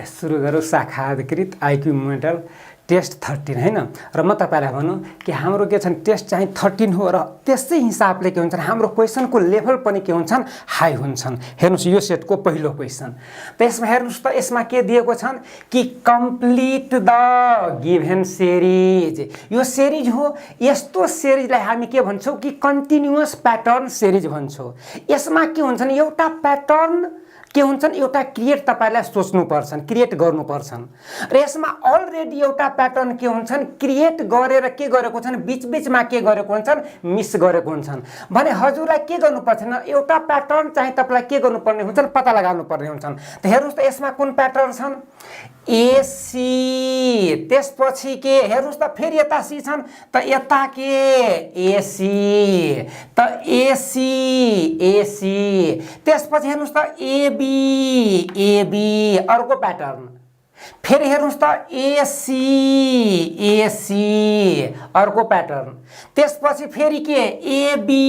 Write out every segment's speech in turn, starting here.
सुरु गरौँ शाखा अधिकृत आइक्यू मोडल टेस्ट 13 हैन। र म तपाईलाई भनौँ कि हाम्रो के छन् टेस्ट चाहिँ 13 हो र त्यसै हिसाबले के हुन्छन् हाम्रो क्वेशनको लेभल पनि के हुन्छन् हाई हुन्छन्। हेर्नुस् यो सेटको पहिलो क्वेशन त्यसमा हेर्नुस् त यसमा के दिएको छन् कि कम्प्लिट द गिभन सिरिज। यो सिरिज हो, यस्तो सिरिजलाई हामी के भन्छौँ कि कन्टिन्युअस प्याटर्न सिरिज भन्छौँ। यसमा के हुन्छन् एउटा प्याटर्न के हुन्छन् एउटा क्रिएट तपाईलाई सोच्नु पर्छन्, क्रिएट गर्नु पर्छन् र यसमा अलरेडी एउटा प्याटर्न के हुन्छन् क्रिएट गरेर के गरेको छन् बीच-बीचमा के गरेको हुन्छन् मिस गरेको हुन्छन् भने हजुरलाई के गर्नु पर्छन् एउटा प्याटर्न चाहिँ तपाईलाई के गर्नुपर्ने हुन्छन् पत्ता लगाउनु पर्ने हुन्छन्। त हेर्नुस् त यसमा कुन प्याटर्न छन् एसी, त्यसपछि के हेर्नुस् त फेरि यता सी छन् त यता के एसी, त एसी एसी, त्यसपछि हेर्नुस् त एबी एबी अर्को प्याटर्न, फेरि हेर्नुस् त एसी एसी अर्को प्याटर्न, त्यसपछि फेरि के एबी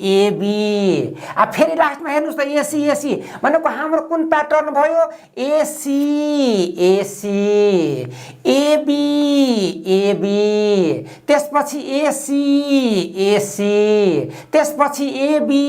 एबी, फेरि लास्टमा हेर्नुस् त एसी एसी भनेको हाम्रो कुन प्याटर्न भयो एसी एसी एबी एबी, त्यसपछि एसी एसी, त्यसपछि एबी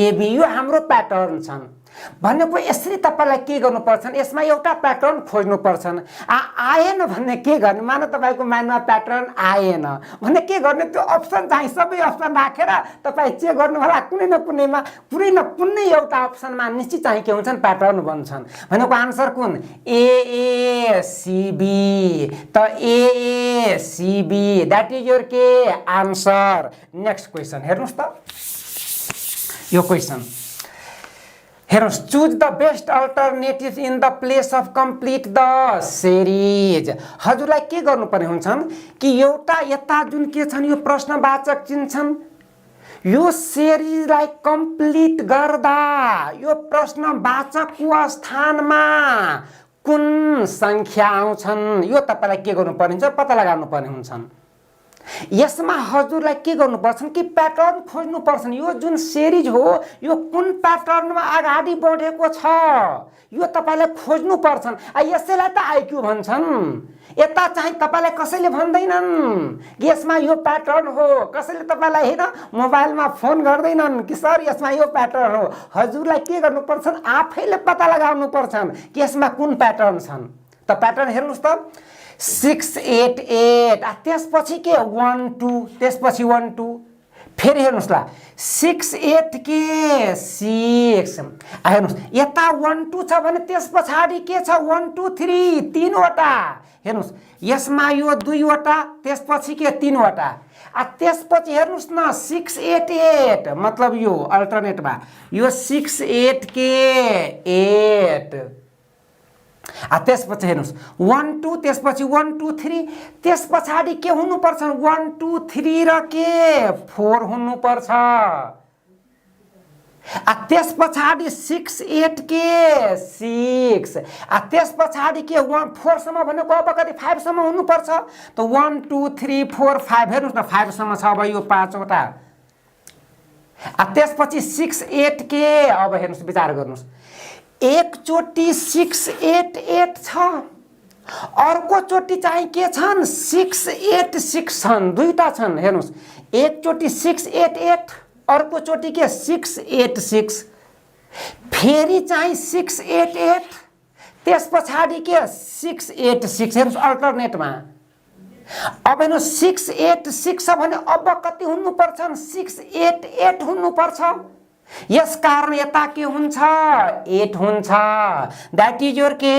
एबी, यो हाम्रो प्याटर्न छन्। भनेको यसरी तपाईलाई के गर्नु पर्छन् यसमा एउटा प्याटर्न खोज्नु पर्छन्। आएन भन्ने के गर्ने मानव तपाईको माइन्डमा प्याटर्न आएन भने के गर्ने त्यो अप्सन चाहिँ सबै अप्सन राखेर तपाई चेक गर्नु होला कुनै न कुनै एउटा अप्सनमा निश्चित चाहिँ के हुन्छन् प्याटर्न बन्छन्। भनेको आन्सर कुन ए सी बी, त A C B that is your के आन्सर। नेक्स्ट क्वेशन हेर्नुस् त यो क्वेशन हेर्नुस् choose the best alternative in the place of complete the series. हजुरलाई के गर्नुपर्ने हुन्छन् कि एउटा यता जुन के छन् यो प्रश्नवाचक चिन्ह छन् यो सिरिजलाई कम्प्लिट गर्दा यो प्रश्नवाचकको स्थानमा कुन संख्या आउँछन् यो तपाईलाई के गर्नुपर्ने हुन्छ पत्ता लगाउनु पर्ने हुन्छन्। यसमा हजुरलाई के गर्नुपर्छ कि प्याटर्न खोज्नु पर्छ। यो जुन सिरिज हो यो कुन प्याटर्नमा अगाडि बढेको छ यो तपाईलाई खोज्नु पर्छ। यसैलाई त आइक्यू भन्छन्। यता चाहिँ तपाईलाई कसैले भन्दैनन् कि यसमा यो प्याटर्न हो, कसैले तपाईलाई हैन मोबाइलमा फोन गर्दैनन् कि सर यसमा यो प्याटर्न हो। हजुरलाई के गर्नुपर्छ आफैले पत्ता लगाउनु पर्छ कि यसमा कुन प्याटर्न छन्। त प्याटर्न हेर्नुस् त 6 8 8 त्यसपछि के 1 2 त्यसपछि 1 2 फेरि हेर्नुस् ल 6 8 के 6 हेर्नुस् यता 1 2 छ भने त्यस पछाडी के छ 1 2 3 तीनवटा हेर्नुस् यसमा यो दुईवटा त्यसपछि के तीनवटा त्यसपछि हेर्नुस् न 6 8 8 मतलब यो अल्टरनेटमा यो 6 8 के 8 त्यसपछि हेर्नुस् 1 2 त्यसपछि 1 2 3 त्यस पछाडी के हुनुपर्छ 1 2 3 र के 4 हुनुपर्छ। त्यस पछाडी 6 8 के 6 त्यस पछाडी के 1 4 सम्म भनेको अब कति 5 सम्म हुनुपर्छ। त 1 2 3 4 5 हेर्नुस् न 5 सम्म छ अब यो 5 वटा। त्यसपछि 6 8 के अब हेर्नुस् विचार गर्नुस् एकचोटी 6 8 8 छ अर्को चोटी चाहिँ के छन् 6 8 6 छन् दुईटा छन्। हेर्नुस् एकचोटी 6 8 8 अर्को चोटी के 6 8 6 फेरि चाहिँ 6 8 8 त्यस पछाडी के 6 8 6 हेर्नुस् अल्टरनेटमा। अब हेर्नुस् 6 8 6 छ भने अब कति हुनुपर्छ 6 8 8 हुनुपर्छ। यस कारण यता के हुन्छ 8 हुन्छ दैट इज योर के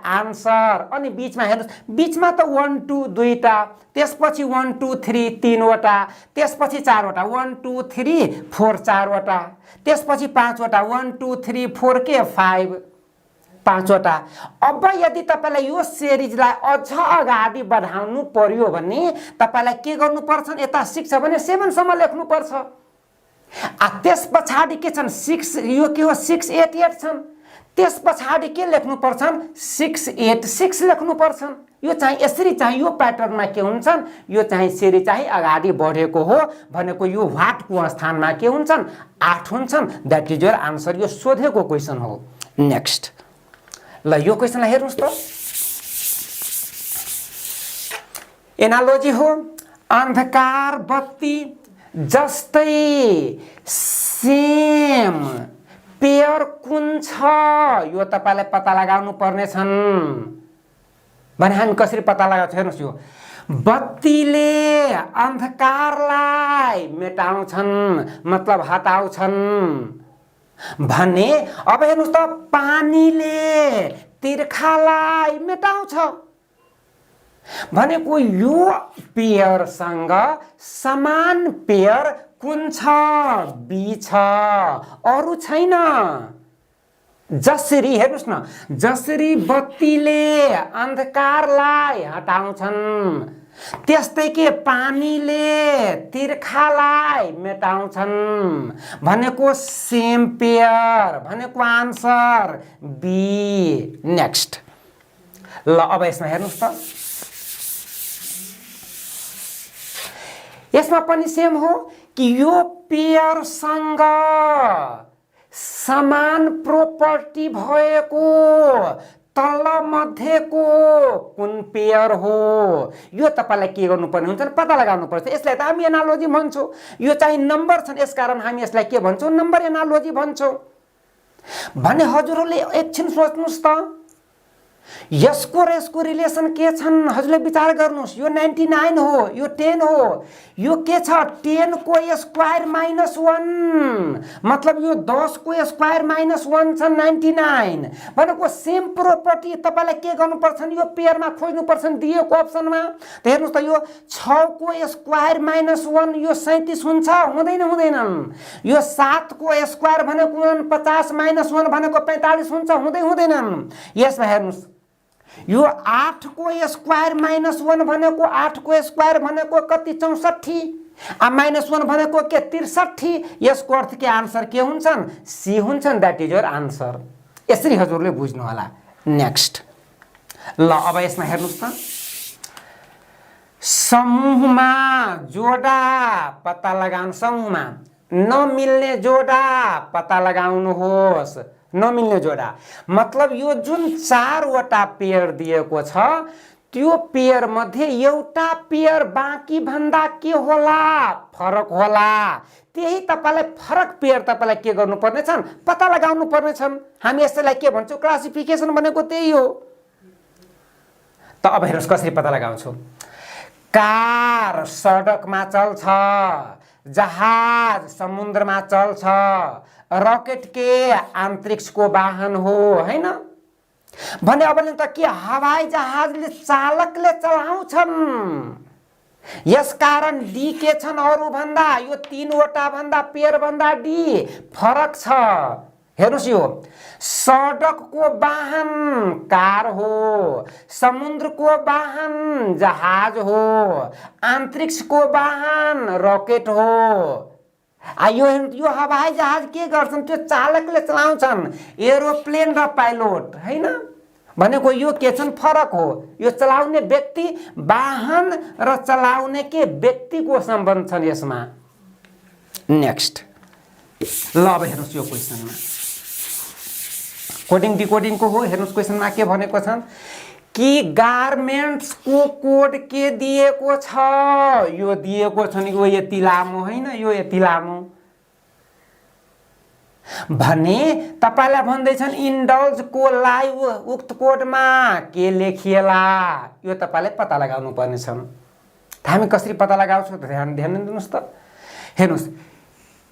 आन्सर। अनि बीचमा हेर्नुस् बीचमा त 1 2 दुईटा त्यसपछि 1 2 3 तीनवटा त्यसपछि चारवटा 1 2 3 4 चारवटा त्यसपछि पाँचवटा 1 2 3 4 के 5 पाँचवटा। अब यदि तपाईलाई यो सिरिजलाई अझ अगाडि बढाउनु पर्यो भने तपाईलाई के गर्नुपर्छ यता 6 छ भने 7 सम्म लेख्नु पर्छ। त्यस पछाडी के छन् 6 यो के हो 6 8 8 छन् त्यस पछाडी के लेख्नु पर्छ 6 8 6 लेख्नु पर्छ। यो चाहिँ यसरी चाहिँ यो प्याटर्नमा के हुन्छन् यो चाहिँ सिरिज चाहिँ अगाडि बढेको हो भनेको यो व्हाट को स्थानमा के हुन्छन् 8 हुन्छन् दैट इज योर आन्सर। यो सोधेको क्वेशन हो। नेक्स्ट ल यो क्वेसनलाई हेर्नुस् त। एनालोजी हो अन्धकार बत्ती जस्तै सेम पेयर कुन छ यो तपाईलाई पत्ता लगाउनु पर्ने छन् भने हामी कसरी पत्ता लगाउँछौँ हेर्नुस्। यो बत्तीले अन्धकारलाई मेटाउँछन् मतलब हटाउँछन् भने अब हेर्नुस् त पानीले तिर्खालाई मेटाउँछ भनेको यो पेयरसँग समान पेयर कुन छ बी छ अरु छैन। जसरी हेर्नुस् न जसरी बत्तीले अन्धकारलाई हटाउँछन् त्यस्तै के पानीले तिर्खालाई मेटाउँछन् भनेको सेम पेयर भनेको आन्सर बी। नेक्स्ट ल अब यसमा हेर्नुस् त यसमा पनि सेम हो कि यो पेयरसँग समान प्रोपर्टी भएको तल मध्येको कुन पेयर हो यो तपाईलाई के गर्नुपर्ने हुन्छ पत्ता लगाउनु पर्छ। यसलाई त हामी एनालोजी भन्छौँ यो चाहिँ नम्बर छन् यसकारण हामी यसलाई के भन्छौँ नम्बर एनालोजी भन्छौँ भने हजुरहरूले एकछिन सोच्नुस् त यसको र यसको रिलेसन के छन् हजुरले विचार गर्नुस्। यो 99 हो यो 10 हो यो के छ 10 को स्क्वायर माइनस 1 मतलब यो 10 को स्क्वायर माइनस 1 छ 99 भनेको सेम प्रोपर्टी तपाईलाई के गर्नुपर्छ यो पेयरमा खोज्नुपर्छ दिएको अप्सनमा। त हेर्नुस् त यो 6 को स्क्वायर माइनस 1 यो 37 हुन्छ हुँदैन हुँदैनन्। यो 7 को स्क्वायर भनेको 50 माइनस 1 भनेको 45 हुन्छ हुँदै हुँदैनन्। यसमा हेर्नुस् यो 8 को स्क्वायर माइनस 1 भनेको 8 को स्क्वायर भनेको कति 64 आ माइनस 1 भनेको के 63 यसको अर्थ के आन्सर के हुन्छन् सी हुन्छन् दैट इज योर आन्सर। यसरी हजुरले बुझ्नु होला। नेक्स्ट ल अब यसमा हेर्नुस् त समूहमा जोडा पत्ता लगाउनु समूहमा नमिल्ने जोडा पत्ता लगाउनुहोस्। नमिल्ने जोडा मतलब यो जुन 4 वटा पेयर दिएको छ त्यो पेयर मध्ये एउटा पेयर बाँकी भन्दा के होला फरक होला त्यही तपाईलाई फरक पेयर तपाईलाई के गर्नुपर्ने छन् पत्ता लगाउनु पर्ने छन्। हामी यसलाई के भन्छौँ क्लासिफिकेसन भनेको त्यही हो। त अब हेर्नुस् कसरी पत्ता लगाउँछौ। कार सडकमा चल्छ जहाज समुद्रमा चल्छ रकेट के अन्तरिक्षको वाहन हो हैन भने अब त के हवाई जहाजले चालकले चलाउँछन् यसकारण डी के छन् अरु भन्दा यो 3 वटा भन्दा पेयर भन्दा डी फरक छ। हेर्नुस् यो सडकको वाहन कार हो समुद्रको वाहन जहाज हो अन्तरिक्षको वाहन रकेट हो। यो हवाई जहाज के गर्छन् त्यो चालकले चलाउँछन् एरोप्लेन र पाइलट हैन भनेको यो के छन् फरक हो। यो चलाउने व्यक्ति वाहन र चलाउने के व्यक्तिको सम्बन्ध छन् यसमा। नेक्स्ट ल अब हेर्नुस् यो क्वेसनमा कोडिङ डिकोडिङ को हो। हेर्नुस् क्वेसनमा के भनेको छन् कि गार्मेन्ट्स को कोड के दिएको छ यो दिएको छ नि यो यति लामो हैन यो यति लामो भने तपाईलाई भन्दै छन् इन्डल्ज को लाइभ उक्त कोडमा के लेखिएला यो तपाईलाई पत्ता लगाउनु पर्ने छन्। हामी कसरी पत्ता लगाउँछौँ ध्यान दिनुस् त। हेर्नुस्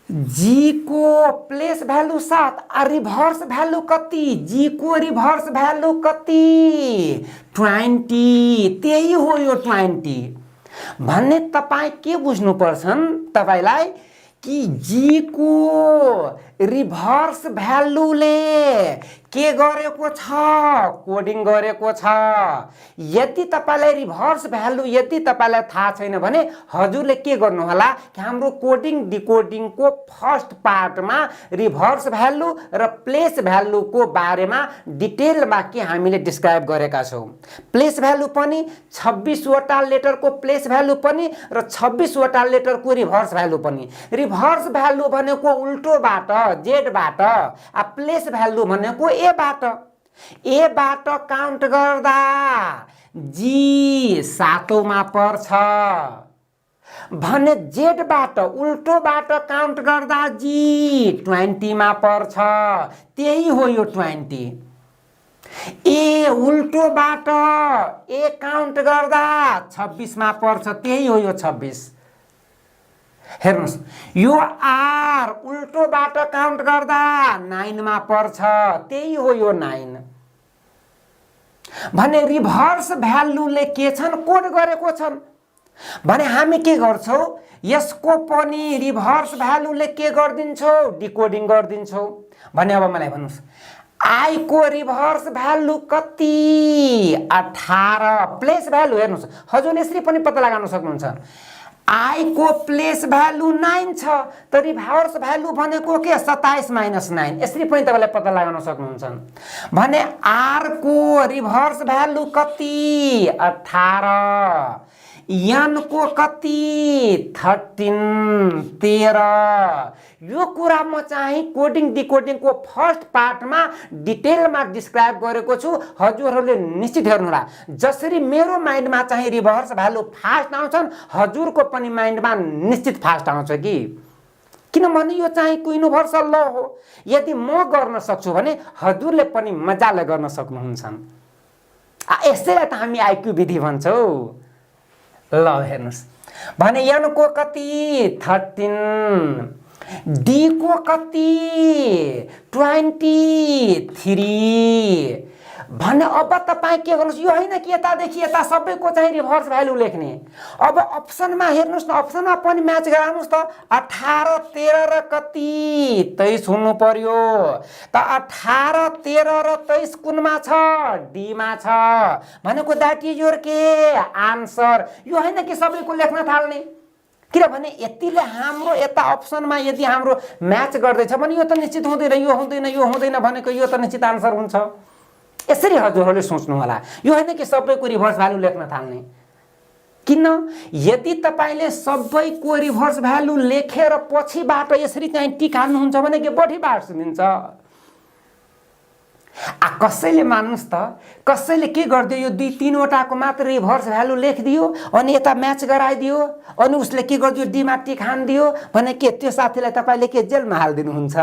जी को प्लेस भ्यालु 7 आ रिभर्स भ्यालु कति जी को रिभर्स भ्यालु कति 20 त्यही हो यो 20 भन्ने तपाई के बुझ्नु पर्छन् तपाईलाई कि जी को रिभर्स भ्यालुले के गरेको छ कोडिङ गरेको छ। यदि तपाईलाई रिभर्स भ्यालु यदि तपाईलाई थाहा छैन भने हजुरले के गर्नु होला कि हाम्रो कोडिङ डिकोडिङ को फर्स्ट पार्टमा रिभर्स भ्यालु र प्लेस भ्यालु को बारेमा डिटेलमा के हामीले डिस्क्राइब गरेका छौं। प्लेस भ्यालु पनि 26 वटा लेटर को प्लेस भ्यालु पनि र 26 वटा लेटर को रिभर्स भ्यालु पनि। रिभर्स भ्यालु भनेको उल्टोबाट जेड बाट आ प्लेस भ्यालु भनेको ए बाट ए बाट काउन्ट गर्दा जी 7औंमा पर्छ भने जेड बाट उल्टो बाट काउन्ट गर्दा जी 20 मा पर्छ। त्यही हो यो 20। ए उल्टो बाट ए काउन्ट गर्दा 26 मा पर्छ। त्यही हो यो 26। हेर्नुस् यो आर उल्टो बाट काउन्ट गर्दा 9 मा पर्छ। त्यही हो यो 9। भने रिभर्स भ्यालुले के छन् कोड गरेको छन् भने हामी के गर्छौं यसको पनि रिभर्स भ्यालुले के गर्दिन्छौ डिकोडिङ गर्दिन्छौ भने अब मलाई भन्नुस् आई को रिभर्स भ्यालु कति 18 प्लेस भ्यालु हेर्नुस् हजुरले यसरी पनि पत्ता लगाउन सक्नुहुन्छ आई को प्लेस भ्यालु 9 छ त रिभर्स भ्यालु भनेको के 27 - 9 यसरी पनि तपाईले पत्ता लगाउन सक्नुहुन्छ भने आर को रिभर्स भ्यालु कति 18 एन को कति 13 यो कुरा म चाहिँ कोडिङ डिकोडिङ को फर्स्ट पार्टमा डिटेलमा डिस्क्राइब गरेको छु हजुरहरूले निश्चित हेर्नुहोला जसरी मेरो माइन्डमा चाहिँ रिभर्स भ्यालु फास्ट आउँछन् हजुरको पनि माइन्डमा निश्चित फास्ट आउँछ कि किनभने यो चाहिँ युनिभर्सल ल हो यदि म गर्न सक्छु भने हजुरले पनि मजाले गर्न सक्नुहुन्छ यसैलाई त हामी आईक्यू विधि भन्छौ ल हेर्नुस् भने एन को कति 13 डी को कति 23 भने अब तपाई के गर्नुस् यो हैन कि यतादेखि यता सबैको चाहिँ रिभर्स भ्यालु लेख्ने अब अप्सनमा हेर्नुस् न अप्सनमा पनि म्याच गराउनुस् त 18 13 र कति 23 हुनु पर्यो त 18 13 र 23 कुनमा छ डी मा छ भनेको दैट इज योर के आन्सर यो हैन कि सबैको लेख्न थाल्ने किनभने यतिले हाम्रो यता अप्सनमा यदि हाम्रो म्याच गर्दैछ भने यो त निश्चित हुँदैन यो हुँदैन भनेको यो त निश्चित आन्सर हुन्छ यसरी हजुरहरूले सोच्नु होला यो हैन कि सबैको रिभर्स भ्यालु लेख्न थाल्ने किन यदि तपाईले सबैको रिभर्स भ्यालु लेखेर पछिबाट यसरी चाहिँ टिक हाल्नुहुन्छ भने के बढी मार्क्स दिन्छ कसैले मान्नुस् त कसैले के गर्दियो यो 2-3 वटाको मात्र रिभर्स भ्यालु लेखदियो अनि यता म्याच गराइदियो अनि उसले के गर्दियो डी मा टिक हान्दियो भने के त्यो साथीलाई तपाईले के जेलमा हाल्दिनु हुन्छ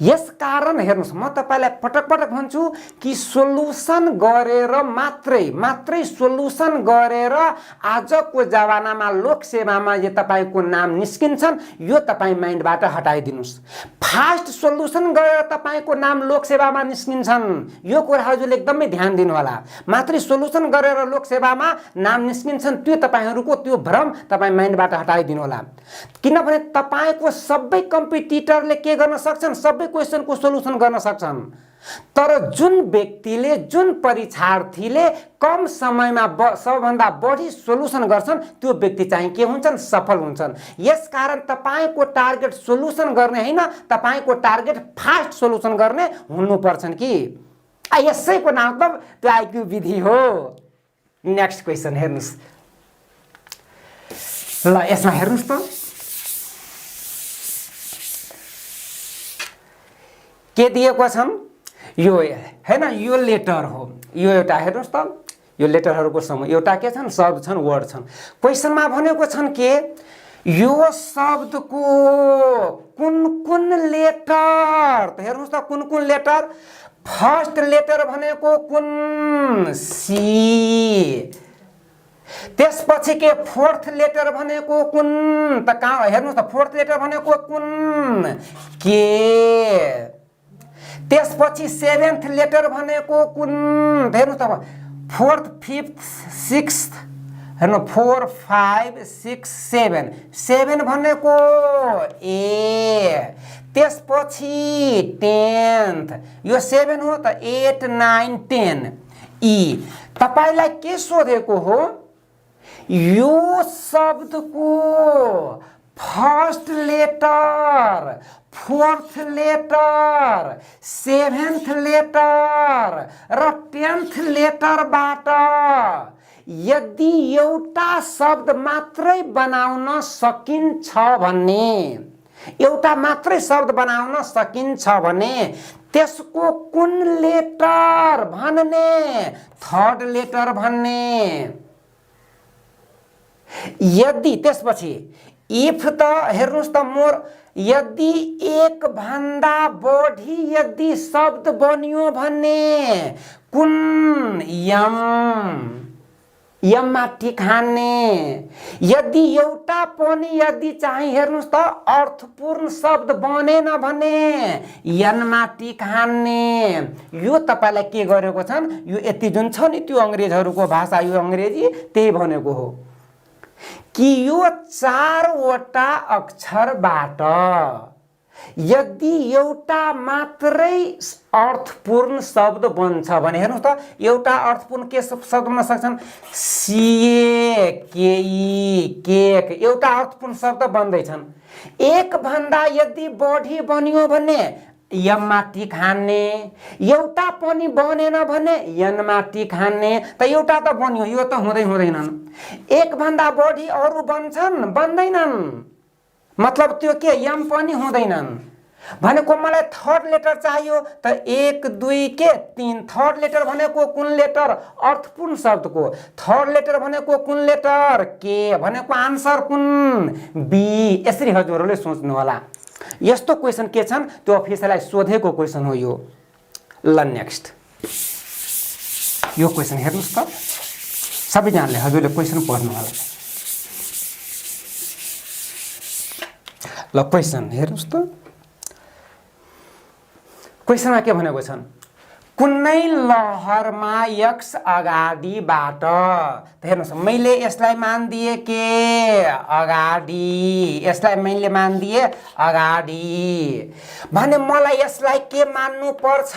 यस कारण हेर्नुस् म तपाईलाई पटक पटक भन्छु कि सोलुसन गरेर मात्रै सोलुसन गरेर आजको जमानामा लोकसेवामा यो तपाईको नाम निस्किन्छन् यो तपाई माइन्डबाट हटाइदिनुस् फास्ट सोलुसन गरेर तपाईको नाम लोकसेवामा निस्किन्छन् यो कुरा हजुरले एकदमै ध्यान दिनु होला मात्रै सोलुसन गरेर लोकसेवामा नाम निस्किन्छन् त्यो तपाईहरुको त्यो भ्रम तपाई माइन्डबाट हटाइदिनु होला किनभने तपाईको सबै कम्पिटिटरले के गर्न सक्छन् सबै क्वेशनको सोलुसन गर्न सक्छन् तर जुन व्यक्तिले जुन परीक्षार्थीले कम समयमा सबभन्दा बढी सोलुसन गर्छन् त्यो व्यक्ति चाहिँ के हुन्छन् सफल हुन्छन् यसकारण तपाईको टार्गेट सोलुसन गर्ने हैन तपाईको टार्गेट फास्ट सोलुसन गर्ने हुनुपर्छन् कि यसैको नाम त त्यो आईक्यू विधि हो नेक्स्ट क्वेशन हेर्नुस् ल यसमा हेर्नुस् त के दिएको छन् यो हैन यो लेटर हो यो एउटा हेर्नुस् त यो लेटरहरुको समूह एउटा के छन् शब्द छन् वर्ड छन् क्वेशनमा भनेको छन् के यो शब्दको कुन लेटर त हेर्नुस् त कुन लेटर फर्स्ट लेटर भनेको कुन सी त्यसपछि के फोर्थ लेटर भनेको कुन त कहाँ हेर्नुस् त फोर्थ लेटर भनेको कुन के त्यसपछि सेभेन्थ लेटर भनेको कुन हेर्नु त फोर्थ फिफ्थ सिक्स्थ हेर्नु 4 5 6 7 7 भनेको ए त्यसपछि 10th यो 7 हो त 8 9 10 ई तपाईलाई के सोधेको हो यो शब्दको first letter fourth letter seventh letter र 10th लेटरबाट यदि एउटा शब्द मात्रै बनाउन सकिन्छ भन्ने एउटा मात्रै शब्द बनाउन सकिन्छ भने त्यसको कुन लेटर भन्ने, थर्ड लेटर भन्ने। यदि त्यसपछि इफ त हेर्नुस् त मोर, यदि एक भन्दा बढी यदि शब्द बन्यो भन्ने कुन यम, यममा टिक हान्ने। यदि एउटा पनि यदि चाहिँ हेर्नुस् त अर्थपूर्ण शब्द बनेन भने यनमा टिक हान्ने। यो तपाईलाई के गरेको छन्, यो यति जुन छ नि त्यो अंग्रेजहरूको भाषा, यो अंग्रेजी त्यही भनेको हो कि यो चारवटा अक्षरबाट यदि एउटा मात्रै अर्थपूर्ण शब्द बन्छ भने हेर्नुस् त, एउटा अर्थपूर्ण के शब्द बन्न सक्छन्, सीए केई केक, एउटा अर्थपूर्ण शब्द बन्दैछन्। एक भन्दा यदि बढी बन्यो भने यममा टिक हान्ने, एउटा पनि बनेन भने यनमा टिक हान्ने। त एउटा त बन्यो, यो त हुँदैनन्। एक भन्दा बढी अरू बन्छन्, बन्दैनन्, मतलब त्यो के यम पनि हुँदैनन् भनेको। मलाई थर्ड लेटर चाहियो त 1 2 के 3, थर्ड लेटर भनेको कुन लेटर, अर्थपूर्ण शब्दको थर्ड लेटर भनेको कुन लेटर, के भनेको आन्सर कुन, बी। यसरी हजुरहरूले सोच्नु होला। यस्तो क्वेशन के छन् त्यो अफिसरलाई सोधेको क्वेशन हो यो। ल नेक्स्ट यो क्वेशन हेर्नुस् त, सबैजनाले हजुरले क्वेशन पढ्नु होला। ल क्वेशन हेर्नुस् त, क्वेशनमा के भनेको छन्, कुनै लहरमा यक्स अगाडिबाट, हेर्नुस् मैले यसलाई मान्दिए के अगाडि, यसलाई मैले मान्दिए अगाडि भने मलाई यसलाई के मान्नु पर्छ,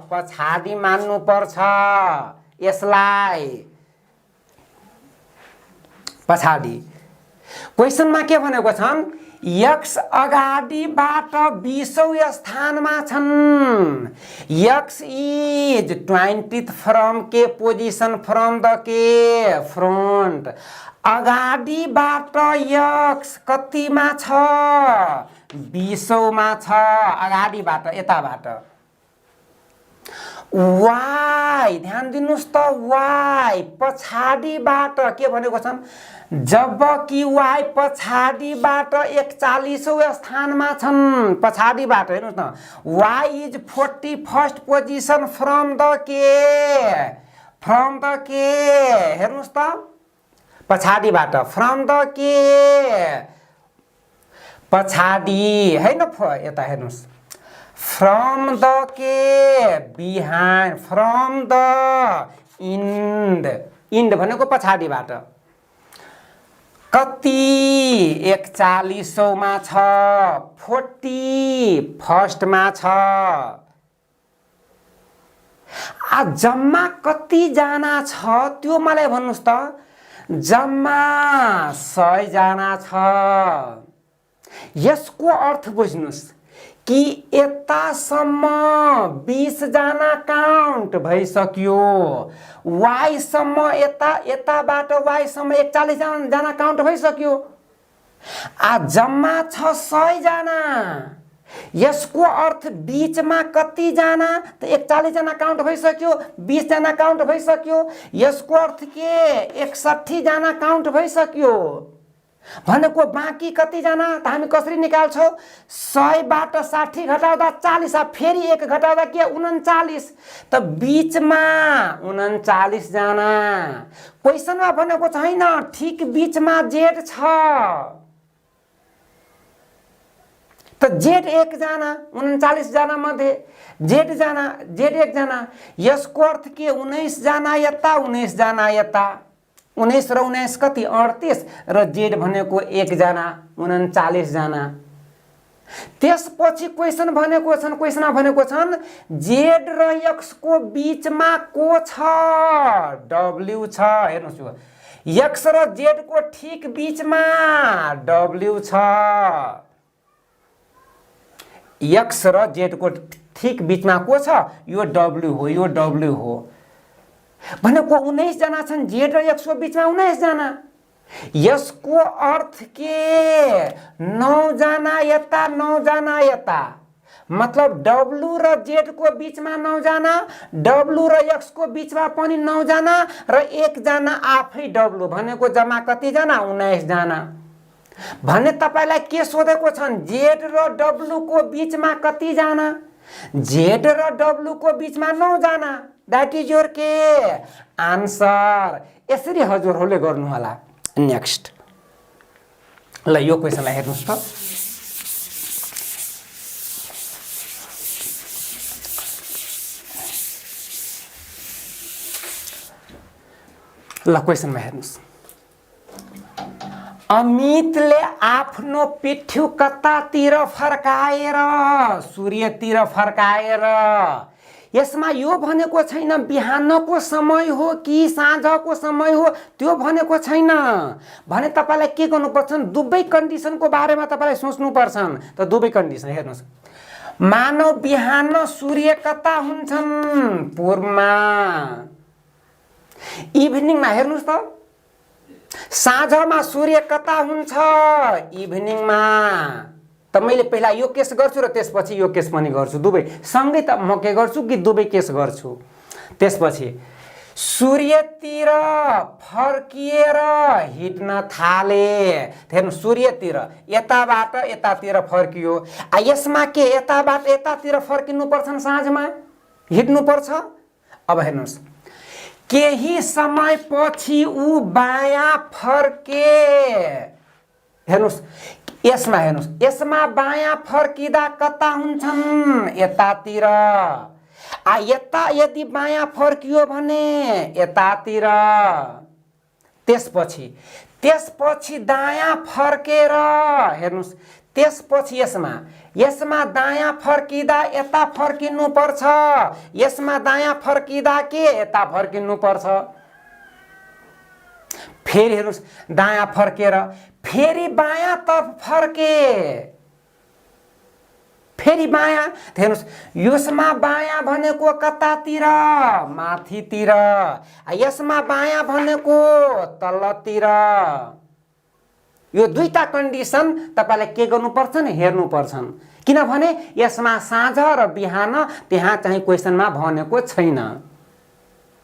पछाडि मान्नु पर्छ। यसलाई पछाडि। क्वेशनमा के भनेको छन्, यक्स अगाडिबाट 20औं स्थानमा छन्। यक्स इज 20th फ्रम के पोजिसन, फ्रम द के फ्रन्ट। अगाडिबाट यक्स कतिमा छ, 20औंमा छ, अगाडिबाट यताबाट। वाई ध्यान दिनुस् त, वाई पछाडिबाट के भनेको छन्, जबकि वाई पछाडिबाट 41औं स्थानमा छन्। पछाडिबाट हेर्नुस् न, Y is 41st position from the K, from the K हेर्नुस् त, पछाडिबाट फ्रम द के पछाडि हैन, यता हेर्नुस्, from the K behind, from the end, end भनेको पछाडिबाट। कति 41औंमा छ, 41st छ। जम्मा कति जना छ त्यो मलाई भन्नुस् त, जम्मा 100 जना छ। यसको अर्थ बुझ्नुस् कि यतासम्म 20 जना काउन्ट भइसक्यो, वाई सम्म यताबाट वाई सम्म 41 जना काउन्ट भइसक्यो। जम्मा छ 100 जना। यसको अर्थ बीचमा कति जना, त 41 जना काउन्ट भइसक्यो, 20 जना काउन्ट भइसक्यो। यसको अर्थ के 61 जना काउन्ट भइसक्यो भनेको बाँकी कति जना त हामी कसरी निकाल्छौं, 100बाट 60 घटाउँदा 40, फेरि 1 घटाउँदा के 39, त बीचमा 39 जना। क्वेशनमा भनेको छैन ठीक बीचमा जेड छ, त जेड 1 जना, 39 जना मध्ये जेड 1 जना। यसको अर्थ के 19 जना यता, 19 जना यता, 19 र 19 कति 38, र जेड भनेको 1 जना, 39 जना। त्यसपछि क्वेशन भनेको छन्, क्वेशनमा भनेको छन् जेड र एक्स को बीचमा को छ, डब्ल्यू छ। हेर्नुस् यो एक्स र जेड को ठीक बीचमा डब्ल्यू छ, एक्स र जेड को ठीक बीचमा को छ, यो डब्ल्यू हो, यो डब्ल्यू हो भनेको 19 जना छन्, जेड र एक्स को बीचमा 19 जना। यसको अर्थ के 9 जना यता, 9 जना यता मतलब डब्लु र जेड को बीचमा 9 जना, डब्लु र एक्स को बीचमा पनि 9 जना र 1 जना आफै डब्लु भनेको जम्मा कति जना 19 जना। भने तपाईलाई के सोधेको छन् जेड र डब्लु को बीचमा कति जना, जेड र डब्लु को बीचमा 9 जना। दैट इज योर के आन्सर। यसरी हजुरहरूले गर्नु होला। नेक्स्ट ल यो क्वेशनलाई हेर्नुस् त। ल क्वेशनमा हेर्नुस्। अमितले आफ्नो पिठ्यु कतातिर फर्काएर सूर्यतिर फर्काएर, यसमा यो भनेको छैन बिहानको समय हो कि साँझको समय हो, त्यो भनेको छैन। भने तपाईलाई के गर्नुपर्छ दुवै कन्डिसनको बारेमा तपाईलाई सोच्नु पर्छ। त दुवै कन्डिसन हेर्नुस्। मानव बिहान सूर्य कता हुन्छन् पूर्वमा, इभिनिङमा हेर्नुस् त साँझमा सूर्य कता हुन्छ इभिनिङमा। त मैले पहिला यो केस गर्छु र त्यसपछि यो केस पनि गर्छु, दुवै सँगै त म के गर्छु कि दुवै केस गर्छु। त्यसपछि सूर्यतिर फर्किएर हिँड्न थाले। हेर्नु सूर्यतिर यताबाट यतातिर फर्कियो। यसमा के यताबाट यतातिर फर्किनु पर्छ साँझमा हिँड्नु पर्छ। अब हेर्नुस् केही समय पछि ऊ बायाँ फर्के। हेर्नुस् यसमा हेर्नुस् यसमा बायाँ फर्किँदा कता हुन्छन् यतातिर। यता यदि बायाँ फर्कियो भने यतातिर। त्यसपछि दायाँ फर्केर हेर्नुस् त्यसपछि यसमा दायाँ फर्किँदा यता फर्किनु पर्छ, यसमा दायाँ फर्किँदा के यता फर्किनु पर्छ। फेरि हेर्नुस् दायाँ फर्केर फेरि बायाँ तर्फ फर्के, फेरि बायाँ। हेर्नुस् यसमा बायाँ भनेको कतातिर माथितिर, यसमा बायाँ भनेको तलतिर। यो दुईटा कन्डिसन तपाईलाई के गर्नुपर्छ नि हेर्नुपर्छ। किनभने यसमा साँझ र बिहान त्यहाँ चाहिँ क्वेशनमा भनेको छैन।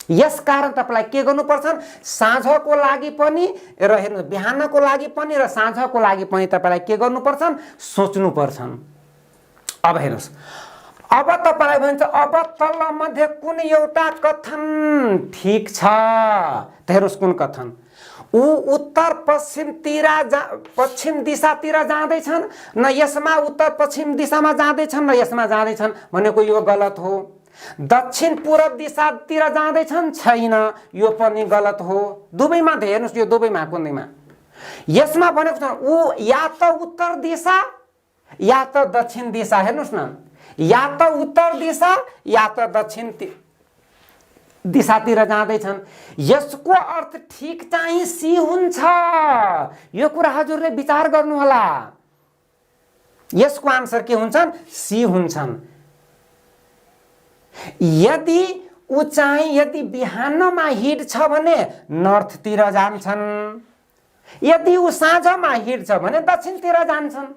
यसकारण तपाईलाई के गर्नुपर्छ साँझको लागि पनि र हेर्नु बिहानको लागि पनि र साँझको लागि पनि तपाईलाई के गर्नुपर्छ सोच्नुपर्छ। अब हेर्नुस् अब तपाईलाई भन्छ अब तल मध्ये कुन एउटा कथन ठीक छ। त हेर्नुस् कुन कथन। ऊ उत्तर पश्चिम दिशातिर जाँदैछन् न यसमा उत्तर पश्चिम दिशामा जाँदैछन् र यसमा जाँदैछन् भनेको यो गलत हो। दक्षिण पूर्व दिशातिर जाँदैछन् छैन यो पनि गलत हो। दुवैमा हेर्नुस् यो दुवैमा कुनैमा यसमा भनेको छ ऊ या त उत्तर दिशा या त दक्षिण दिशा। हेर्नुस् न या त उत्तर दिशा या त दक्षिण दिशातिर जाँदैछन्। यसको अर्थ ठीक चाहिँ सी हुन्छ। यो कुरा हजुरले विचार गर्नु होला। यसको आन्सर के हुन्छन् सी हुन्छन्। यदि ऊ चाहिँ यदि बिहानमा हिँड्छ भने नर्थतिर जान्छन्, यदि ऊ साँझमा हिँड्छ भने दक्षिणतिर जान्छन्।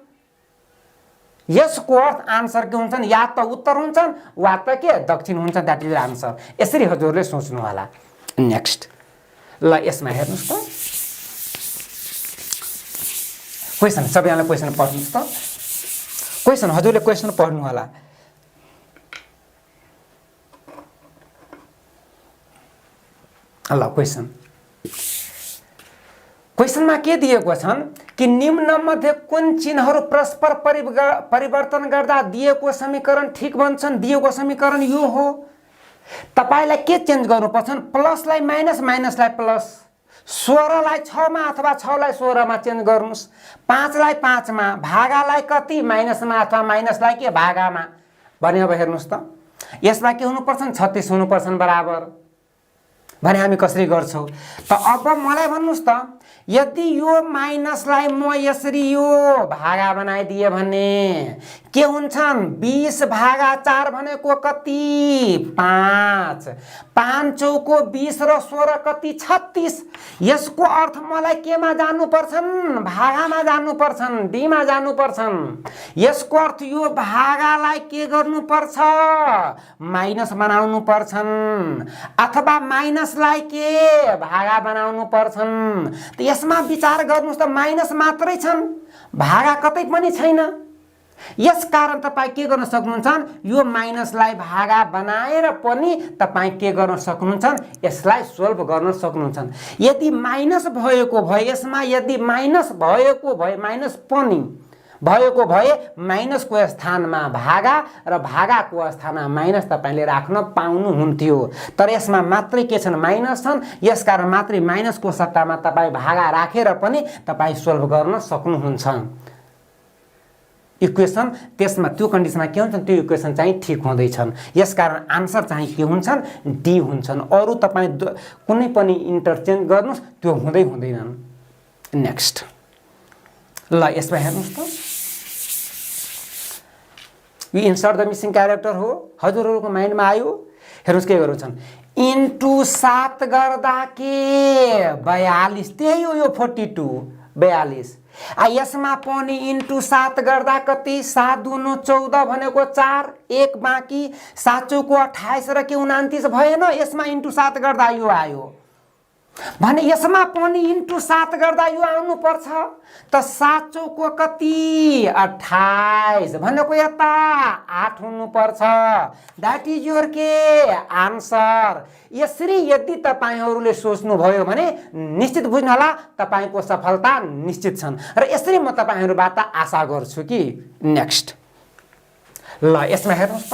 यसको अर्थ आन्सर के हुन्छन् या त उत्तर हुन्छन् वा त के दक्षिण हुन्छ। That is answer. यसरी हजुरले सोच्नु होला। नेक्स्ट ल यसमा हेर्नुस् त क्वेशन। सबैजनाले क्वेशन पढ्नुस् त। क्वेशन हजुरले क्वेशन पढ्नु होला। ल क्वेशन क्वेशनमा के दिएको छन् कि निम्न मध्ये कुन चिन्हहरू परस्पर परिवर्तन गर्दा दिएको समीकरण ठीक बन्छन्। दिएको समीकरण यो हो। तपाईलाई के चेन्ज गर्नुपर्छ प्लसलाई माइनस माइनसलाई प्लस, 16लाई 6 मा अथवा 6लाई 16 मा चेन्ज गर्नुस्, 5लाई 5 मा, भागालाई कति माइनसमा अथवा माइनसलाई के भागामा भने। अब हेर्नुस् त यसमा के हुनुपर्छ 36 हुनुपर्छ बराबर। भने हामी कसरी गर्छौं त अब मलाई भन्नुस् त यदि यो माइनसलाई म यसरी यो भागा बनाइदिए भने के हुन्छन् 20 भागा 4 भनेको कति 5 5 चौको 20 र 16 कति 36 यसको अर्थ मलाई केमा जानु पर्छन् भागामा जानु पर्छन् डी मा जानु पर्छन् यसको अर्थ यो भागालाई के गर्नु पर्छ माइनस बनाउनु पर्छन् अथवा माइनसलाई के भागा बनाउनु पर्छन् त यसमा विचार गर्नुस् त माइनस मात्रै छन् भागा कतै पनि छैन यस कारण तपाई के गर्न सक्नुहुन्छ यो माइनसलाई भागा बनाएर पनि तपाई के गर्न सक्नुहुन्छ यसलाई सोल्भ गर्न सक्नुहुन्छ यदि माइनस भएको भए यसमा यदि माइनस भएको भए माइनस पनि भएको भए माइनसको स्थानमा भागा र भागाको स्थानमा माइनस तपाईले राख्न पाउनुहुन्थ्यो तर यसमा मात्रै के छन् माइनस छन् यसकारण मात्रै माइनसको सट्टामा तपाई भागा राखेर पनि तपाई सोल्भ गर्न सक्नुहुन्छ इक्वेसन त्यसमा त्यो कन्डिसनमा के हुन्छ त्यो इक्वेसन चाहिँ ठीक हुँदैछन् यसकारण आन्सर चाहिँ के हुन्छन् डी हुन्छन् अरु तपाई कुनै पनि इन्टरचेन्ज गर्नुस् त्यो हुँदैनन् नेक्स्ट ल यसमा हेर्नुस् त यो इन्सर्ट द मिसिङ क्यारेक्टर हो हजुरहरुको माइन्डमा आयो हेर्नुस् के गर्छन् इन्टु 7 गर्दा के 42 त्यही हो यो 42 42 यसमा पनि इन्टु 7 गर्दा कति 7 दुनु 14 भनेको 4 1 बाँकी 7 चौको 28 र के 29 भएन यसमा इन्टु 7 गर्दा यो आयो भने यसमा पनि इन्टु 7 गर्दा यो आउनु पर्छ त 7 चौको कति 28 भनेको यता 8 हुनु पर्छ दैट इज योर के आन्सर यसरी यदि तपाईहरुले सोच्नु भयो भने निश्चित बुझ्नु होला तपाईको सफलता निश्चित छन् र यसरी म तपाईहरुबाट आशा गर्छु कि नेक्स्ट ल यसमा हेर्नुस् त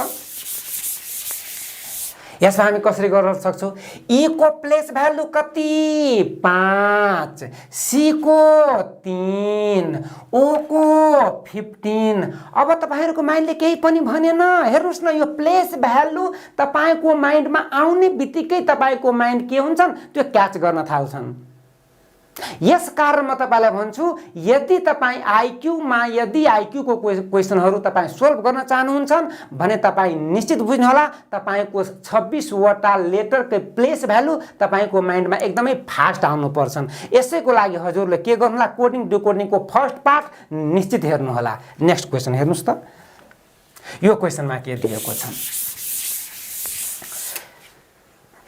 यसमा हामी कसरी गर्न सक्छौं ई को प्लेस भ्यालु कति 5 सी को 3 ओ को 15 अब तपाईहरुको माइन्डले केही पनि भनेन हेर्नुस् न यो प्लेस भ्यालु तपाईको माइन्डमा आउने बित्तिकै तपाईको माइन्ड के हुन्छन् त्यो क्याच गर्न थाल्छन् यस कारण म तपाईलाई भन्छु यदि तपाई आईक्यू मा यदि आईक्यू को क्वेशनहरु तपाई सोल्भ गर्न चाहनुहुन्छ भने तपाई निश्चित बुझ्नु होला तपाईको 26 वटा लेटरको प्लेस भ्यालु तपाईको माइन्डमा एकदमै फास्ट आउनु पर्छन् यसैको लागि हजुरले के गर्नु होला कोडिङ डिकोडिङ को फर्स्ट पार्ट निश्चित हेर्नु होला नेक्स्ट क्वेशन हेर्नुस् त यो क्वेशनमा के दिएको छ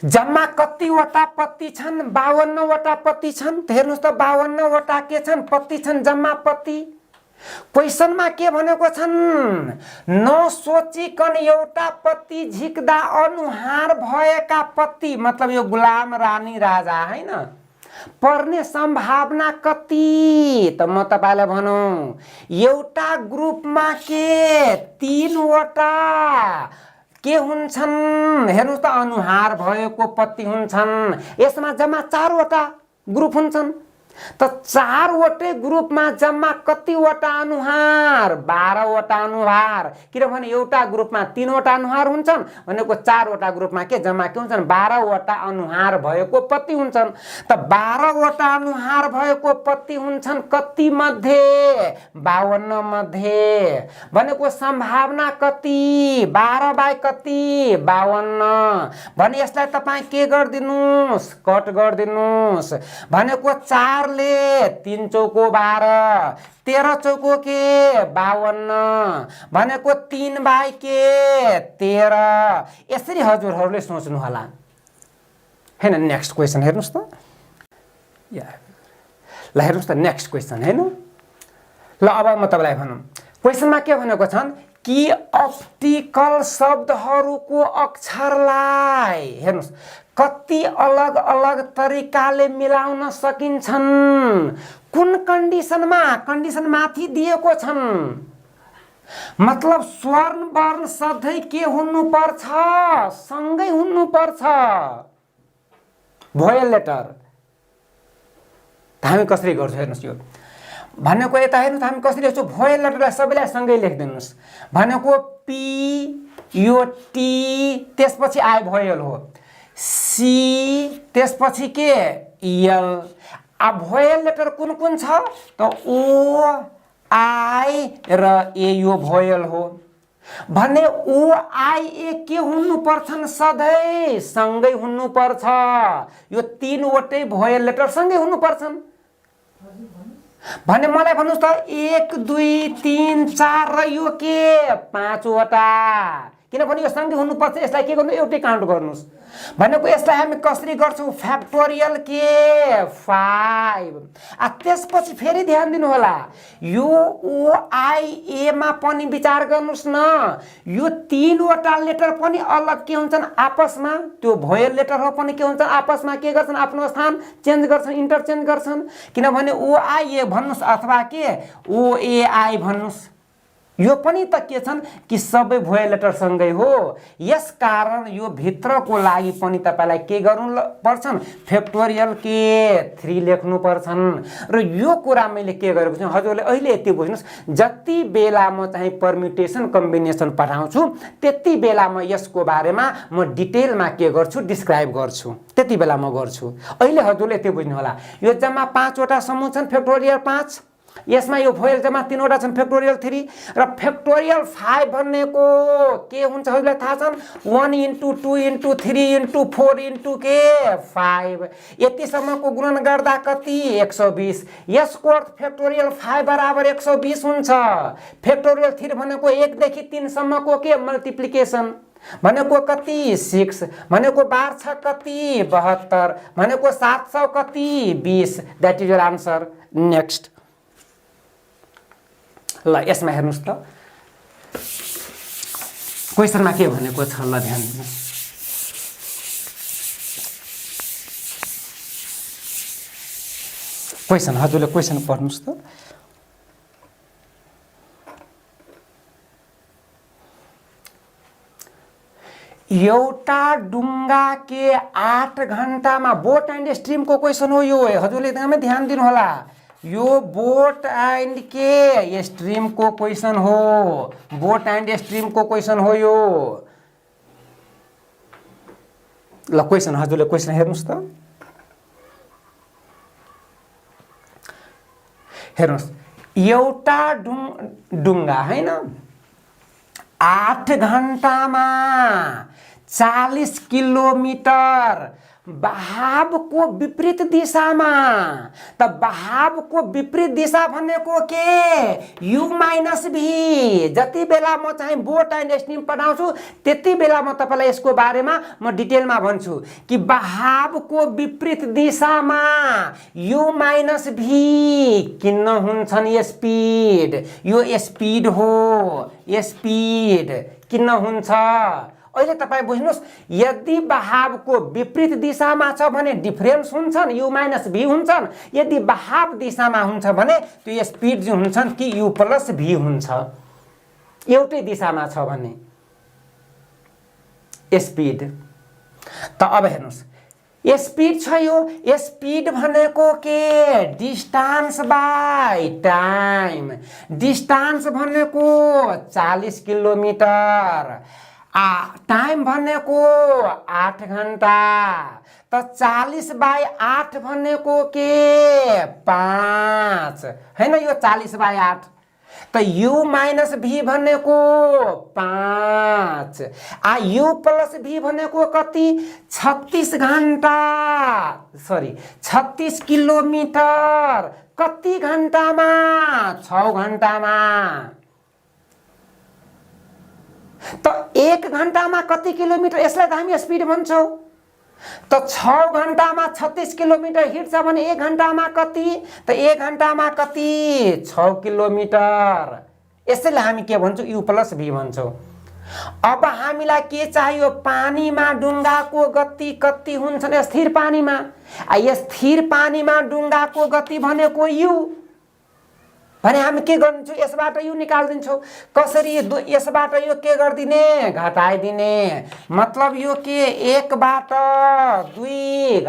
जम्मा कति वटा पत्ती छन् 52 वटा पत्ती छन् हेर्नुस् त 52 वटा के छन् पत्ती छन् जम्मा पत्ती क्वेशनमा के भनेको छन् नसोचिकन एउटा पत्ती झिक्दा अनुहार भएका पत्ती मतलब यो गुलाम रानी राजा हैन पर्ने सम्भावना कति त म तपाईलाई भनौं एउटा ग्रुपमा के 3 वटा के हुन्छन् हेर्नुस् त अनुहार भएको पत्ती हुन्छन् यसमा जम्मा 4 वटा ग्रुप हुन्छन् त 4 वटे ग्रुपमा जम्मा कति वटा अनुहार 12 वटा अनुहार किनभने एउटा ग्रुपमा 3 वटा अनुहार हुन्छन् भनेको 4 वटा ग्रुपमा के जम्मा के हुन्छन् 12 वटा अनुहार भएको पत्ती हुन्छन् त 12 वटा अनुहार भएको पत्ती हुन्छन् कति मध्ये 52 मध्ये भनेको सम्भावना कति 12 बाइ कति 52 भने यसलाई तपाई के गर्दिनुस् कट गर्दिनुस् भनेको 4 ले 3 चौको 12 13 चौको के 52 भनेको 3 बाइ के 13 यसरी हजुरहरुले सोच्नु होला हैन नेक्स्ट क्वेशन हेर्नुस् त ल हेर्नुस् त नेक्स्ट क्वेशन हैन ल अब म तपाईलाई भनौं क्वेशनमा के भनेको छन् कि अप्टिकल शब्दहरुको अक्षरलाई हेर्नुस् कति अलग अलग तरिकाले मिलाउन सकिन्छन् कुन कन्डिसनमा कन्डिसन माथि दिएको छन् मतलब स्वर्ण वर्ण सधैं के हुनु पर्छ सँगै हुनु पर्छ भोयल लेटर हामी कसरी गर्छौं हेर्नुस् यो भनेको यता हेर्नुस् हामी कसरी लेख्छौं भोयल लेटरलाई सबैलाई सँगै लेख्दिनुस् भनेको पी यो टी त्यसपछि आई भोयल हो सी त्यसपछि के यल अब भोयल लेटर कुन कुन छ त ओ आई र ए यो भोयल हो भने ओ आई ए के हुनु पर्छन् सधैं सँगै हुनु पर्छ यो तीनवटै भोयल लेटर सँगै हुनु पर्छन् भने मलाई भन्नुस् त 1 2 3 4 र यो के 5 वटा किनभने यो सँगै हुनु पर्छ यसलाई के गर्नु एउटै काउन्ट गर्नुस् भनेको यसलाई हामी कसरी गर्छौं फ्याक्टोरियल के 5 त्यसपछि फेरि ध्यान दिनु होला यो ओ आई ए मा पनि विचार गर्नुस् न यो तीनवटा लेटर पनि अलग के हुन्छन् आपसमा त्यो भोयल लेटर हो पनि के हुन्छन् आपसमा के गर्छन् आफ्नो स्थान चेन्ज गर्छन् इन्टरचेन्ज गर्छन् किनभने ओ आई ए भन्नुस् अथवा के ओ ए आई भन्नुस् यो पनि त के छन् कि सबै भोयल लेटर सँगै हो यसकारण यो भित्रको लागि पनि तपाईलाई के गर्नु पर्छन् फ्याक्टोरियल के 3 लेख्नु पर्छन् र यो कुरा मैले के गरेको छु हजुरले अहिले यति बुझ्नुस् जति बेला म चाहिँ परम्युटेसन कम्बिनेसन पढाउँछु त्यति बेला म यसको बारेमा म डिटेलमा के गर्छु डिस्क्राइब गर्छु त्यति बेला म गर्छु अहिले हजुरले यति बुझ्नु होला यो जम्मा 5 वटा समूह छन् फ्याक्टोरियल 5 यसमा यो भोयल जम्मा 3 वटा छन् फ्याक्टोरियल 3 र फ्याक्टोरियल 5 भनेको के हुन्छ हजुरलाई थाहा छन् 1 * 2 * 3 * 4 * के 5 यतिसम्मको गुणन गर्दा कति 120 यसको अर्थ फ्याक्टोरियल 5 बराबर 120 हुन्छ फ्याक्टोरियल 3 भनेको 1 देखि 3 सम्मको के मल्टिप्लिकेसन भनेको कति 6 भनेको 12 छ कति 72 भनेको 700 कति 20 that is your answer next ल यसमा हेर्नुस् त क्वेशनमा के भनेको छ ल ध्यान दिनुस् क्वेशन हजुरले क्वेशन पढ्नुस् त एउटा डुङ्गा के 8 घण्टामा बोट एन्ड स्ट्रीम को क्वेशन हो यो हजुरले एकदमै ध्यान दिनु होला यो बोट एन्ड के स्ट्रीम को क्वेशन हो बोट एन्ड स्ट्रीम को क्वेशन हो यो ल क्वेशन हजुरले क्वेशन हेर्नुस् त हेर्नुस् एउटा डुङ्गा हैन 8 घण्टामा 40 किलोमिटर बहावको विपरीत दिशामा त बहावको विपरीत दिशा भनेको के u - v जति बेला म चाहिँ बोट एन्ड स्ट्रीम पढाउँछु त्यति बेला म तपाईलाई यसको बारेमा म डिटेलमा भन्छु कि बहावको विपरीत दिशामा u - v किन हुन्छन् स्पिड यो स्पिड हो स्पिड किन हुन्छ अहिले तपाई बुझ्नुस् यदि बहावको विपरीत दिशामा छ भने डिफरेन्स हुन्छन् u - v हुन्छन् यदि बहाव दिशामा हुन्छ भने त्यो स्पिड जो हुन्छन् कि u + v हुन्छ एउटै दिशामा छ भने स्पिड त अब हेर्नुस् स्पिड छ यो स्पिड भनेको के डिस्टेन्स बाइ टाइम डिस्टेन्स भनेको 40 किलोमिटर टाइम भनेको 8 घण्टा त 40/8 भनेको के 5 हैन यो 40/8 त u - v भनेको 5 u + v भनेको कति 36 घण्टा सरी 36 किलोमिटर कति घण्टामा 6 घण्टामा त 1 घण्टामा कति किलोमिटर यसलाई त हामी स्पिड भन्छौं त 6 घण्टामा 36 किलोमिटर हिँड्छ भने 1 घण्टामा कति त 1 घण्टामा कति 6 किलोमिटर यसैलाई हामी के भन्छौं u + v भन्छौं अब हामीलाई के चाहियो पानीमा डुङ्गाको गति कति हुन्छ स्थिर पानीमा स्थिर पानीमा डुङ्गाको गति भनेको u भने हामी के गर्छौँ, यसबाट यो निकाल्दिन्छौँ। कसरी? यसबाट यो के गरिदिने? घटाइदिने। मतलब यो के 1 बाट 2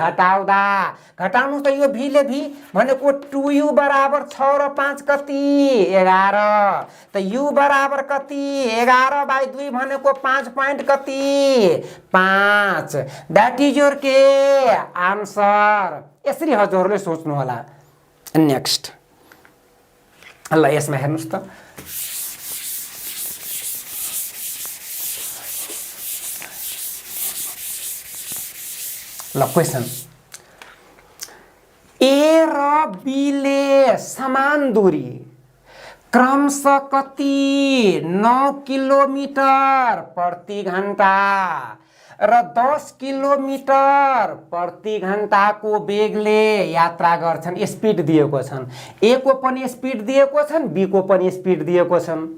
घटाउनु त यो भी ले भी भनेको 2u बराबर 6 र 5 कति? 11। त u बराबर कति? 11/2 भनेको 5 पोइन्ट कति? 5। द्याट इज योर के आन्सर। यसरी हजुरहरूले सोच्नु होला। नेक्स्ट ल यसमा हेर्नुस् त, ल क्वेसन, ए र बी ले समान दूरी क्रमशः कति 9 किलोमिटर प्रति घण्टा र 10 किलोमिटर प्रति घण्टाको वेगले यात्रा गर्छन्। स्पिड दिएको छन्, ए को पनि स्पिड दिएको छन्, बी को पनि स्पिड दिएको छन्।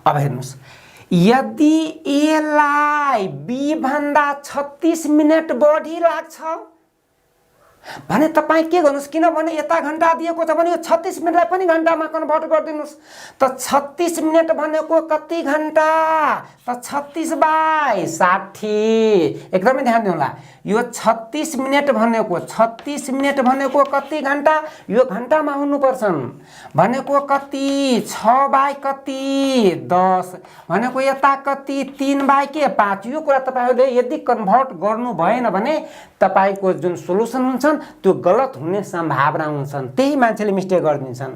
अब हेर्नुस्, यदि ए लाई बी भन्दा 36 मिनेट बढी लाग्छ भने तपाईं के गर्नुस्, किनभने यता घण्टा दिएको छ भने यो 36 मिनेटलाई पनि घण्टामा कन्भर्ट गरिदिनुस्। त 36 मिनेट भनेको कति घण्टा? त 36/60। एकदमै ध्यान दिनु होला, यो 36 मिनेट भनेको कति घण्टा? यो घण्टामा हुनुपर्छन्। भनेको कति? 6/10 भनेको यता कति? 3/5। यो कुरा तपाईहरुले यदि कन्भर्ट गर्नु भएन भने तपाईको जुन सोलुसन हुन्छ त्यो गलत हुने सम्भावना हुन्छन्। त्यही मान्छेले मिस्टेक गर्दिन्छन्।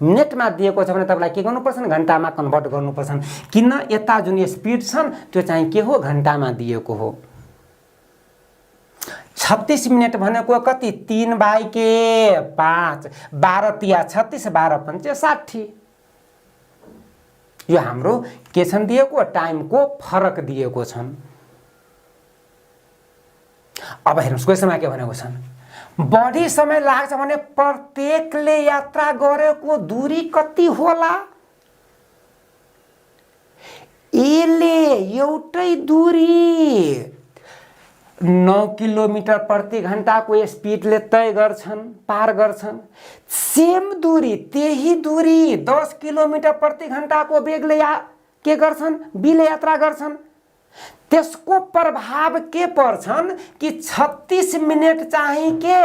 मिनेटमा दिएको छ भने तपाईलाई के गर्नुपर्छ? घण्टामा कन्भर्ट गर्नुपर्छ। किन? यता जुन स्पिड छन् त्यो चाहिँ के हो? घण्टामा दिएको हो। 36 मिनेट भनेको कति? 3/5। 12 तिया 36, 12 पंचे 60। यो हाम्रो के छन् दिएको? टाइमको फरक दिएको छन्। अब हेर्नुस् क्वेसनमा के भनेको छन्, बढी समय लाग्छ भने प्रत्येकले यात्रा गरेको दूरी कति होला? एले एउटै दूरी 9 किलोमिटर प्रति घण्टाको स्पिडले तय गर्छन्, पार गर्छन्। सेम दूरी, त्यही दूरी 10 किलोमिटर प्रति घण्टाको वेगले के गर्छन्? बीले यात्रा गर्छन्। त्यसको प्रभाव के पर्छन् कि 36 मिनेट चाहिँ के?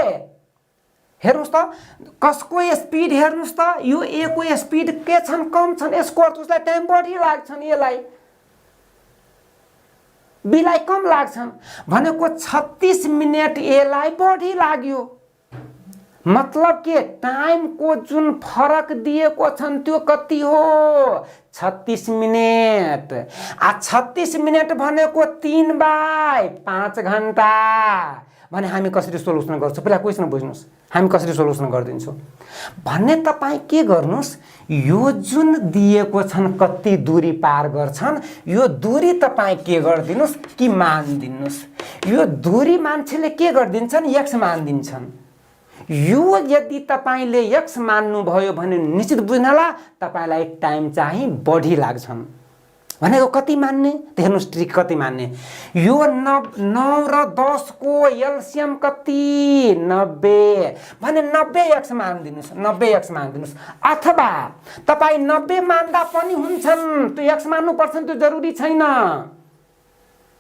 हेर्नुस् त, कसको स्पिड हेर्नुस् त, यो ए को स्पिड के छन्? कम छन्। यसको अर्थ उसलाई टाइम बढी लाग्छन्, एलाई बीलाई कम लाग्छन्। भनेको 36 मिनेट एलाई बढी लाग्यो। मतलब के? टाइम को जुन फरक दिएको छन् त्यो कति हो? 36 मिनेट। 36 मिनेट भनेको 3/5 घण्टा। भने हामी कसरी सोलुसन गर्छौं? पहिला क्वेसन बुझ्नुस्, हामी कसरी सोलुसन गरिदिन्छौं भन्ने तपाई के गर्नुस्, यो जुन दिएको छन् कति दूरी पार गर्छन् यो दूरी तपाई के गर्दिनुस् कि मान दिनुस्। यो दूरी मान्छेले के गर्दिन्छन्? x मान दिन्छन्। यो यदि तपाईले x मान्नु भयो भने निश्चित बुझ्नुहोला तपाईलाई टाइम चाहिँ बढी लाग्छन्। भनेको कति मान्ने? हेर्नुस् ट्रिक कति मान्ने। यो 9 र 10 को एलसीएम कति? 90 भने 90x मान्दिनुस्, 90x मान्दिनुस्। अथवा तपाई 90 मान्दा पनि हुन्छन्, त्यो x मान्नु पर्छ त्यो जरुरी छैन।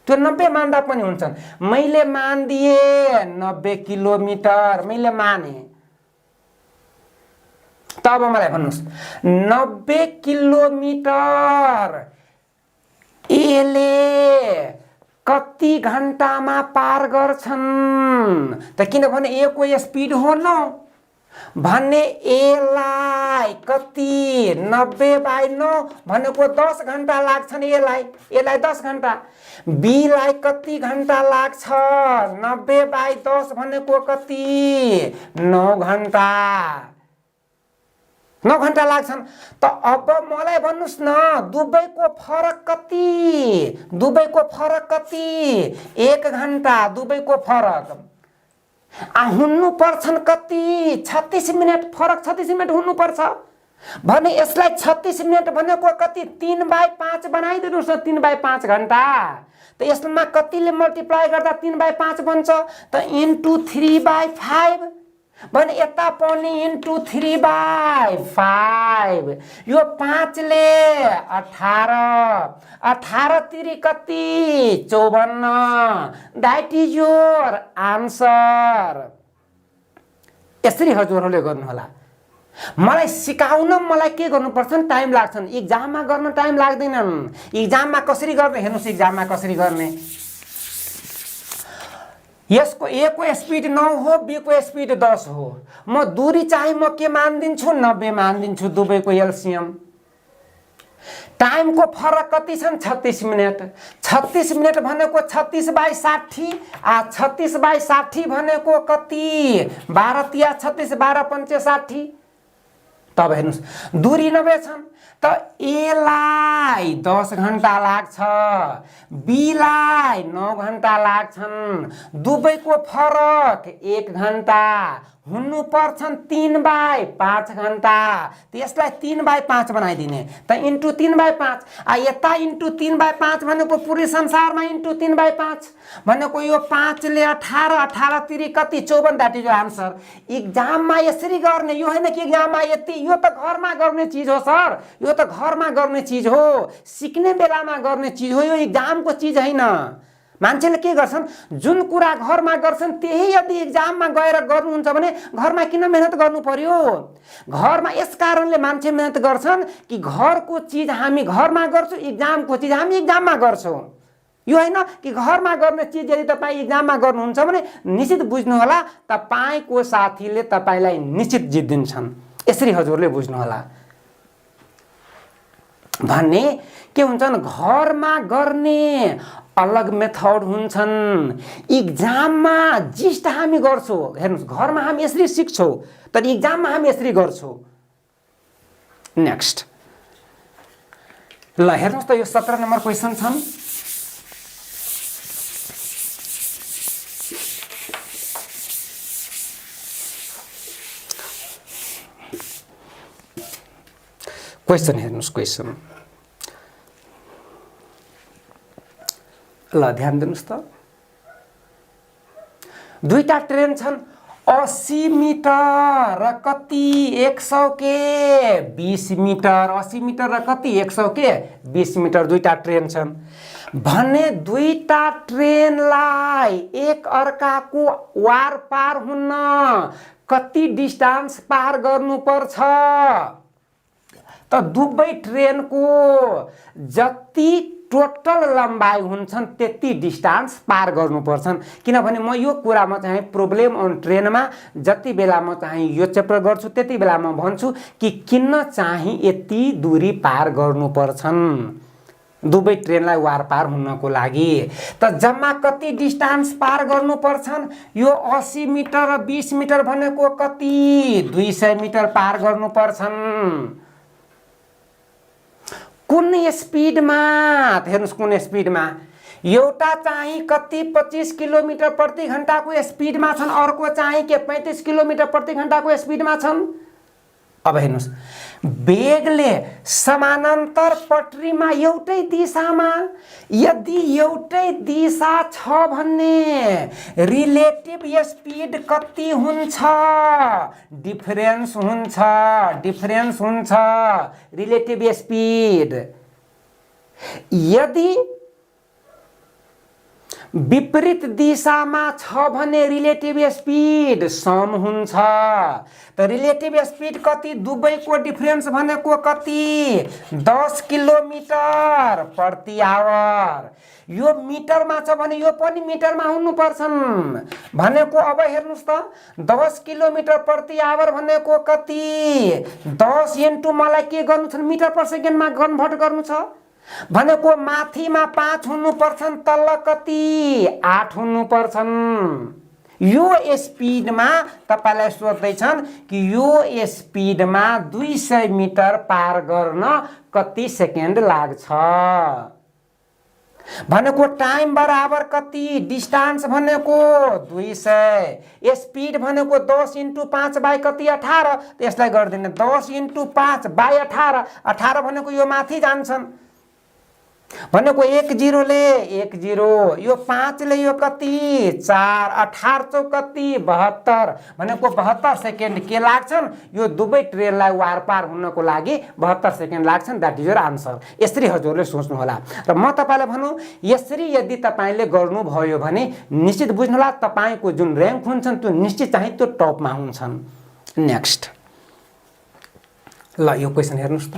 त्यो 90 मान्दा पनि हुन्छन्। मैले मान दिए 90 किलोमिटर, मैले माने। तब मलाई भन्नुस् 90 किलोमिटर एले कति घण्टामा पार गर्छन्? त किनभने ए को स्पिड हो 9 भन्ने एलाई कति? 90/9 भनेको 10 घण्टा लाग्छन् एलाई, 10 घण्टा। बी लाई कति घण्टा लाग्छ? 90/10 भनेको कति? 9 घण्टा। 9 घण्टा लाग्छन्। त अब मलाई भन्नुस् न दुबईको फरक कति? दुबईको फरक कति? 1 घण्टा दुबईको फरक। हुनु पर्छन् कति? 36 मिनेट फरक, 36 मिनेट हुनु पर्छ। भने यसलाई 36 मिनेट भनेको कति? 3/5 बनाइदिनुस् न, 3/5 घण्टा। त यसमा कतिले मल्टिप्लाई गर्दा 3/5 बन्छ? त इन्टु 3/5 भने यता पनि इन्टु 3/5 यो 5 ले 18 18 तिरी कति 54 दैट इज योर आन्सर। यसरी हजुरहरूले गर्नु होला। मलाई सिकाउन मलाई के गर्नुपर्छ टाइम लाग्छन् एक्जाममा गर्न टाइम लाग्दैनन्। एक्जाममा कसरी गर्ने हेर्नुस् एक्जाममा कसरी गर्ने यसको ए को स्पिड 9 हो बी को स्पिड 10 हो म दूरी चाहिँ म के मान्दिन्छु 90 मान्दिन्छु दुवैको एलसीएम। टाइम को फरक कति छन् 36 मिनेट 36 मिनेट भनेको 36/60 36/60 भनेको कति 12 तिया 36 12 पंचे 60 तब हेर्नुस् दूरी 90 छन् त ए लाई 10 घण्टा लाग्छ बी लाई 9 घण्टा लाग्छन् दुवैको फरक 1 घण्टा हुनु पर्छन् 3/5 घण्टा त्यसलाई 3/5 बनाइदिने त इन्टु 3/5 आ यता इन्टु 3/5 भनेको पुरै संसारमा इन्टु 3/5 भनेको यो 5 ले 18 18 तिरी कति 54 दैट इज आन्सर। एक्जाममा यसरी गर्ने यो हैन कि एक्जाममा यति यो त घरमा गर्ने चीज हो सर यो त घरमा गर्ने चीज हो सिक्ने बेलामा गर्ने चीज हो यो एक्जामको चीज हैन। मान्छेले के गर्छन् जुन कुरा घरमा गर्छन् त्यही यदि एक्जाममा गएर गर्नुहुन्छ भने घरमा किन मेहनत गर्नु पर्यो। घरमा यस कारणले मान्छे मेहनत गर्छन् कि घरको चीज हामी घरमा गर्छौं एक्जामको चीज हामी एक्जाममा गर्छौं। यो हैन कि घरमा गर्ने चीज यदि तपाई एक्जाममा गर्नुहुन्छ भने निश्चित बुझ्नु होला तपाईको साथीले तपाईलाई निश्चित जित्दिन्छन्। यसरी हजुरले बुझ्नु होला भन्ने के हुन्छन् घरमा गर्ने अलग मेथड हुन्छन् एक्जाममा जिस्ट हामी गर्छौं। हेर्नुस् घरमा हामी यसरी सिक्छौं तर एक्जाममा हामी यसरी गर्छौं। नेक्स्ट ल हेर्नुस् त यो 17 नम्बर क्वेशन छन् क्वेशन हेर्नुस् क्वेशन ल ध्यान दिनुस् त दुईटा ट्रेन छन् 80 मिटर र कति 100 के 20 मिटर 80 मिटर र कति 100 के 20 मिटर दुईटा ट्रेन छन् भने दुईटा ट्रेनलाई एक अर्काको वार पार हुन कति डिस्टेन्स पार गर्नु पर्छ त दुवै ट्रेनको जति टोटल लम्बाई हुन्छन् त्यति डिस्टेन्स पार गर्नुपर्छन्। किनभने म यो कुरामा चाहिँ प्रब्लम अन ट्रेनमा जति बेला म चाहिँ यो च्याप्टर गर्छु त्यति बेला म भन्छु कि किन चाहिँ यति दूरी पार गर्नुपर्छन् दुवै ट्रेनलाई वार पार हुनको लागि त जम्मा कति डिस्टेन्स पार गर्नुपर्छन् यो 80 मिटर र 20 मिटर भनेको कति 200 मिटर पार गर्नुपर्छन्। कुन स्पिडमा हेर्नुस् कुन स्पिडमा एउटा चाहिँ कति 25 किलोमिटर प्रति घण्टाको स्पिडमा छन् अर्को चाहिँ के 35 किलोमिटर प्रति घण्टाको स्पिडमा छन्। अब हेर्नुस् वेगले समानान्तर पटरीमा एउटै दिशामा यदि एउटै दिशा छ भन्ने रिलेटिभ स्पिड कति हुन्छ डिफरेन्स हुन्छ रिलेटिभ स्पिड। यदि विपरीत दिशामा छ भने रिलेटिभ स्पिड सम हुन्छ त रिलेटिभ स्पिड कति दुवैको डिफरेन्स भनेको कति 10 किलोमिटर प्रति आवर। यो मिटरमा छ भने यो पनि मिटरमा हुनु पर्छन् भनेको अब हेर्नुस् त 10 किलोमिटर प्रति आवर भनेको कति 10 इन्टु मलाई के गर्नु छ मिटर पर सेकेन्डमा कन्भर्ट गर्नु छ भनेको माथिमा 5 हुनु पर्छन् तल्ल कति 8 हुनु पर्छन्। यो स्पिडमा तपाईलाई सोध्दै छन् कि यो स्पिडमा 200 मिटर पार गर्न कति सेकेन्ड लाग्छ भनेको टाइम बराबर कति डिस्टेन्स भनेको 200 स्पिड भनेको 10 इन्टु 5 बाई कति 18 त्यसलाई गर्दिने 10 इन्टु 5 बाई 18 18 भनेको यो माथि जान्छन् भनेको 1-0 ले 1-0 यो 5 ले यो कति 4 18 चौक कति 72 भनेको 72 सेकेन्ड के लाग्छन् यो दुवै ट्रेनलाई वारपार हुनको लागि 72 सेकेन्ड लाग्छन् दैट इज योर आन्सर। यसरी हजुरले सोच्नु होला र म तपाईलाई भनौं यसरी यदि तपाईले गर्नुभयो भने निश्चित बुझ्नु होला तपाईको जुन र्याङ्क हुन्छन् त्यो निश्चित चाहिँ त्यो टपमा हुन्छन्। नेक्स्ट ल यो क्वेशन हेर्नुस् त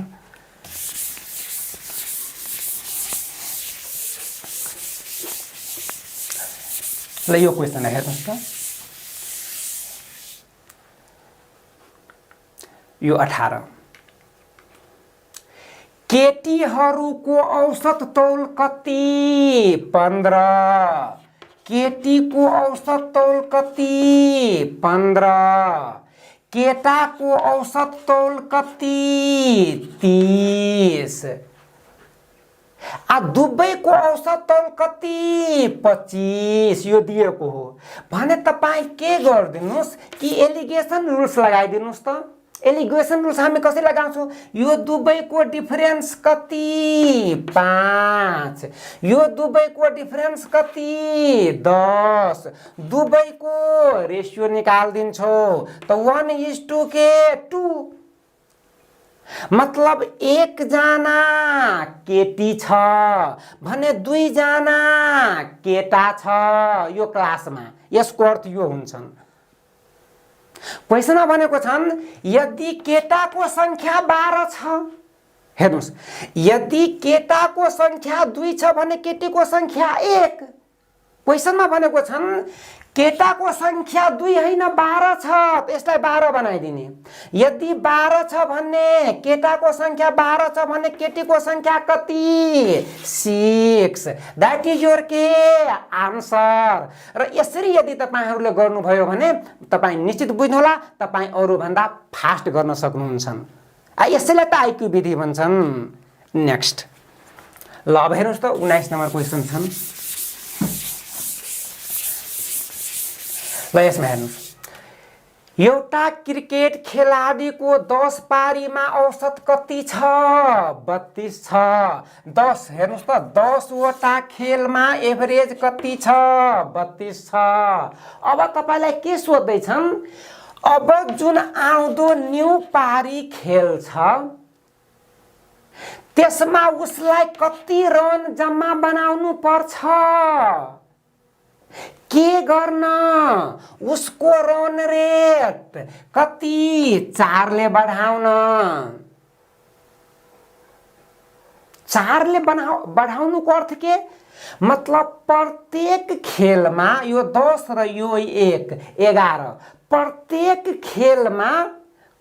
ल यो क्वेशन हेर्नुस् त यो 18 केटीहरूको औसत तौल कति 15 केटीको औसत तौल कति 15 केटाको औसत तौल कति 30 आ दुबईको औसत तौल कति 25 यो दिएको हो भने तपाई के गर्दिनुस् कि एलिगेसन रुल्स लगाइदिनुस् त। एलिगेसन रुल्स हामी कसरी लगाउँछौं यो दुबईको डिफरेन्स कति 5 यो दुबईको डिफरेन्स कति 10 दुबईको रेशियो निकाल्दिन्छौ त 1:2 मतलब 1 जना केटी छ भने 2 जना केटा छ यो क्लासमा यसको अर्थ यो हुन्छन्। क्वेशनमा भनेको छन् यदि केटाको संख्या 12 छ हेर्नुस् यदि केटाको संख्या 2 छ भने केटीको संख्या 1 क्वेशनमा भनेको छन् केटाको संख्या 2 हैन 12 छ यसलाई 12 बनाइदिने यदि 12 छ भने केटाको संख्या 12 छ भने केटीको संख्या कति 6 दैट इज योर के आन्सर। र यसरी यदि तपाईहरुले गर्नुभयो भने तपाई निश्चित बुझ्नु होला तपाई अरु भन्दा फास्ट गर्न सक्नुहुन्छ। यसैलाई त आईक्यू विधि भन्छन्। नेक्स्ट ल अब हेर्नुस् त 19 नम्बर क्वेशन छन् ल यसमा हेर्नुस् एउटा क्रिकेट खेलाडीको 10 पारीमा औसत कति छ 32 छ 10 हेर्नुस् त 10 वटा खेलमा एभरेज कति छ 32 छ। अब तपाईलाई के सोध्दै छन् अब जुन आउँदो न्यू पारी खेल छ त्यसमा उसलाई कति रन जम्मा बनाउनु पर्छ के गर्न उसको रन रेट कति 4 ले बढाउन 4 ले बढाउनुको अर्थ के मतलब प्रत्येक खेलमा यो 10 र यो 1 11 प्रत्येक खेलमा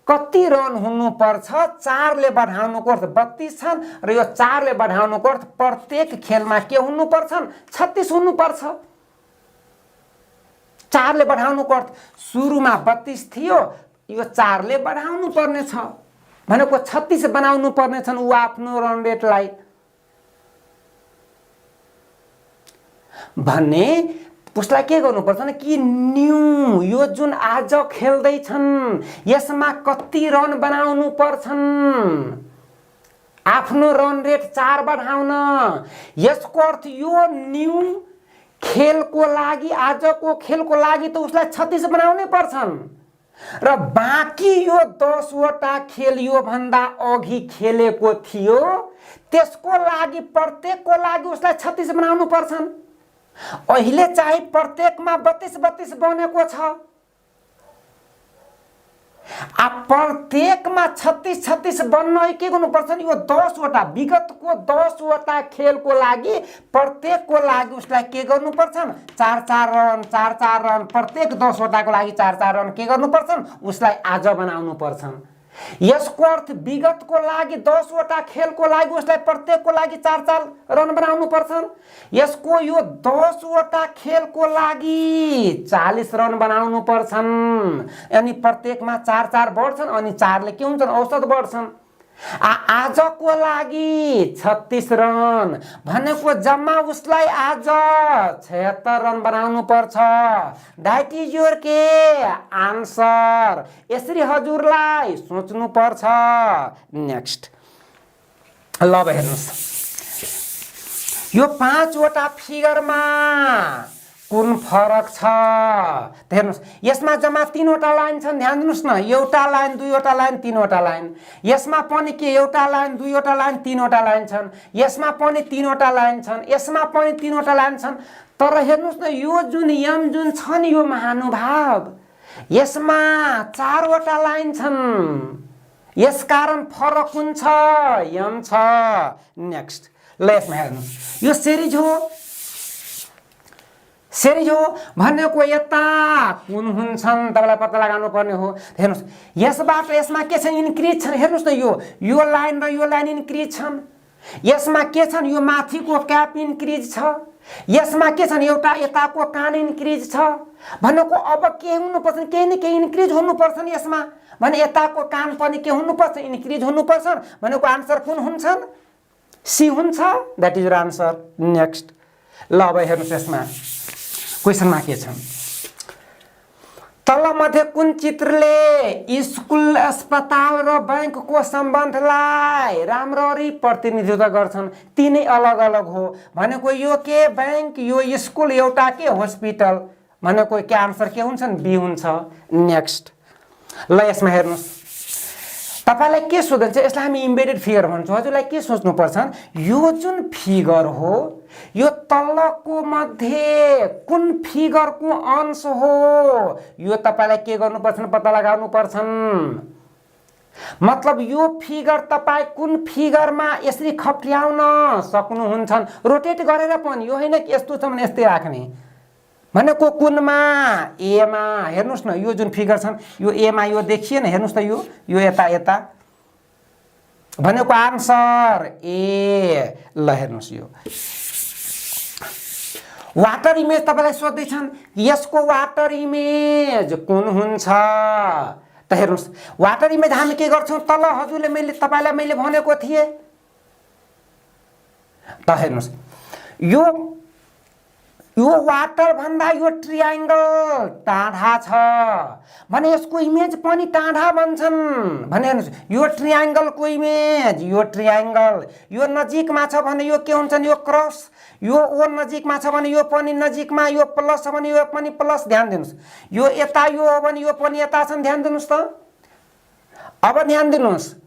कति रन हुनु पर्छ 4 ले बढाउनुको अर्थ 32 छन् र यो 4 ले बढाउनुको अर्थ प्रत्येक खेलमा के हुनु पर्छन् 36 हुनु पर्छ। 4 ले बढाउनुको अर्थ सुरुमा 32 थियो यो 4 ले बढाउनु पर्ने छ भनेको 36 बनाउनु पर्ने छन् उ आफ्नो रन रेटलाई भने उसलाई के गर्नुपर्छ न कि न्यू यो जुन आज खेल्दै छन् यसमा कति रन बनाउनु पर्छन् आफ्नो रन रेट 4 बढाउन यसको अर्थ यो न्यू खेलको लागि आजको खेलको लागि त उसलाई 36 बनाउनै पर्छन् र बाँकी यो 10 वटा खेल यो भन्दा अघि खेलेको थियो त्यसको लागि प्रत्येकको लागि उसलाई 36 बनाउनु पर्छन्। अहिले चाहिँ प्रत्येकमा 32 बनेको छ आ प्रत्येकमा 36 बन्न के गर्नुपर्छ यो 10 वटा विगतको 10 वटा खेलको लागि प्रत्येकको लागि उसलाई के गर्नुपर्छ 4-4 रन 4-4 रन प्रत्येक 10 वटाको लागि 4-4 रन के गर्नुपर्छ उसलाई आज बनाउनु पर्छन्। यसको अर्थ विगतको लागि 10 वटा खेलको लागि उसलाई प्रत्येकको लागि 4-4 रन बनाउनु पर्छन्। यसको यो 10 वटा खेलको लागि 40 रन बनाउनु पर्छन् अनि प्रत्येकमा 4-4 बढ्छन् अनि 4 ले के हुन्छन् औसत बढ्छन्। आजको लागि 36 रन भनेको जम्मा उसलाई आज 76 रन बनाउनु पर्छ दैट इज योर के आन्सर। यसरी हजुरलाई सोच्नु पर्छ। नेक्स्ट ल हेर्नुस् यो 5 वटा फिगरमा कुन फरक छ त हेर्नुस्। यसमा जम्मा 3 वटा लाइन छन्, ध्यान दिनुस् न। एउटा लाइन, 2 वटा लाइन, 3 वटा लाइन। यसमा पनि के एउटा लाइन, 2 वटा लाइन, 3 वटा लाइन छन्। यसमा पनि 3 वटा लाइन छन्, यसमा पनि 3 वटा लाइन छन्। तर हेर्नुस् न, यो जुन यम जुन छ नि यो महानुभाव, यसमा 4 वटा लाइन छन्। यसकारण फरक कुन छ? यम छ। नेक्स्ट ल यसमा हेर्नुस्, यो सिरिज हो। सिरिज हो भनेको यता कुन हुन्छन् तपाईलाई पत्ता लगाउनु पर्ने हो। हेर्नुस्, यसबाट यसमा के छ? इन्क्रिज छन्। हेर्नुस् न, यो लाइन र यो लाइन इन्क्रिज छन्। यसमा के छन्? यो माथिको क्याप इन्क्रिज छ। यसमा के छन्? एउटा यताको कान इन्क्रिज छ। भनेको अब के हुनुपर्छ? केही न केही इन्क्रिज हुनुपर्छ नि यसमा। भने यताको कान पनि के हुनुपर्छ? इन्क्रिज हुनुपर्छ। भनेको आन्सर कुन हुन्छन्? सी हुन्छ। That is your answer. Next ल अब हेर्नुस्, यसमा क्वेसनमा के छ? तलमध्ये कुन चित्रले स्कुल, अस्पताल र बैंकको सम्बन्धलाई राम्ररी प्रतिनिधित्व गर्छन्? तीनै अलग अलग हो। भनेको यो के बैंक, यो स्कुल, एउटा के हस्पिटल। भनेको के आन्सर के हुन्छन्? बी हुन्छ। नेक्स्ट ल यसमा हेर्नुस्, तपाईलाई के सोध्छ? यसलाई हामी इम्बेडेड फिगर भन्छौँ। हजुरलाई के सोच्नुपर्छ? यो जुन फिगर हो यो तलको मध्ये कुन फिगरको अंश हो? यो तपाईलाई के गर्नुपर्छ? पत्ता लगाउनु पर्छन्। मतलब यो फिगर तपाईँ कुन फिगरमा यसरी खप्ट्याउन सक्नुहुन्छ? रोटेट गरेर पनि, यो होइन कि यस्तो छ भने यस्तै राख्ने। भनेको कुनमा? एमा। हेर्नुस् न, यो जुन फिगर छन् यो एमा यो देखिएन। हेर्नुस् त, यो यता यता। भनेको आन्सर ए। ल हेर्नुस्, यो वाटर इमेज तपाईलाई सोध्दैछन्, यसको वाटर इमेज कुन हुन्छ त? हेर्नुस्, वाटर इमेज हामी के गर्छौँ? तल हजुरले तपाईलाई मैले भनेको थिएँ त। हेर्नुस्, यो वाटर भन्दा यो ट्रायंगल टाढा छ भने यसको इमेज पनि टाढा बन्छन्। भने हेर्नुस्, यो ट्रायंगलको इमेज, यो ट्रायंगल यो नजिकमा छ भने यो के हुन्छन्? यो क्रस। यो ओ नजिकमा छ भने यो पनि नजिकमा, यो प्लस छ भने यो पनि प्लस। ध्यान दिनुस्, यो यता यो हो भने यो पनि यता छन्। ध्यान दिनुस् त। अब ध्यान दिनुस्,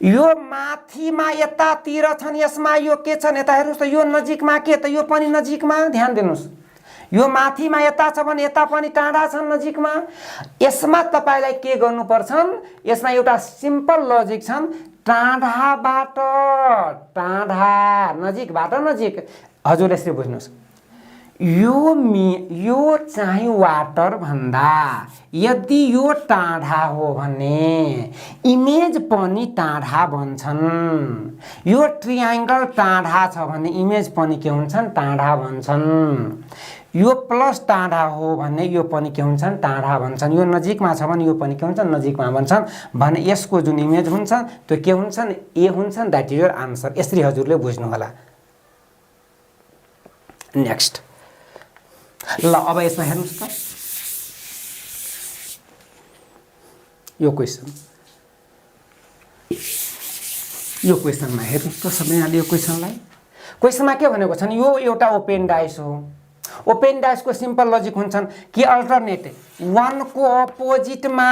यो माथिमा यतातिर छन्, यसमा यो के छन्? यता हेर्नुस् त, यो नजिकमा के त? यो पनि नजिकमा। ध्यान दिनुस्, यो माथिमा यता छ भने यता पनि टाढा छन्, नजिकमा। यसमा तपाईलाई के गर्नुपर्छन्? यसमा एउटा सिम्पल लजिक छन्। टाढाबाट टाढा, नजिकबाट नजिक। हजुरले यसरी बुझ्नुस्, यो चाहिँ वाटर भन्दा यदि यो टाढा हो भने इमेज पनि टाढा बन्छन्। यो ट्रायंगल टाढा छ भने इमेज पनि के हुन्छन्? टाढा बन्छन्। यो प्लस टाढा हो भने यो पनि के हुन्छन्? टाढा बन्छन्। यो नजिकमा छ भने यो पनि के हुन्छन्? नजिकमा बन्छन्। भने यसको जुन इमेज हुन्छ त्यो के हुन्छन्? ए हुन्छन्। That is your answer. यसरी हजुरले बुझ्नु होला। नेक्स्ट ल अब यसमा हेर्नुस् त, यो क्वेसनमा हेर्नुस् त सबैजनाले। यो क्वेसनमा के भनेको छन्? यो एउटा ओपेन डाइस हो। ओपेन डाइसको सिम्पल लजिक हुन्छन् कि अल्टरनेट 1 को अपोजिटमा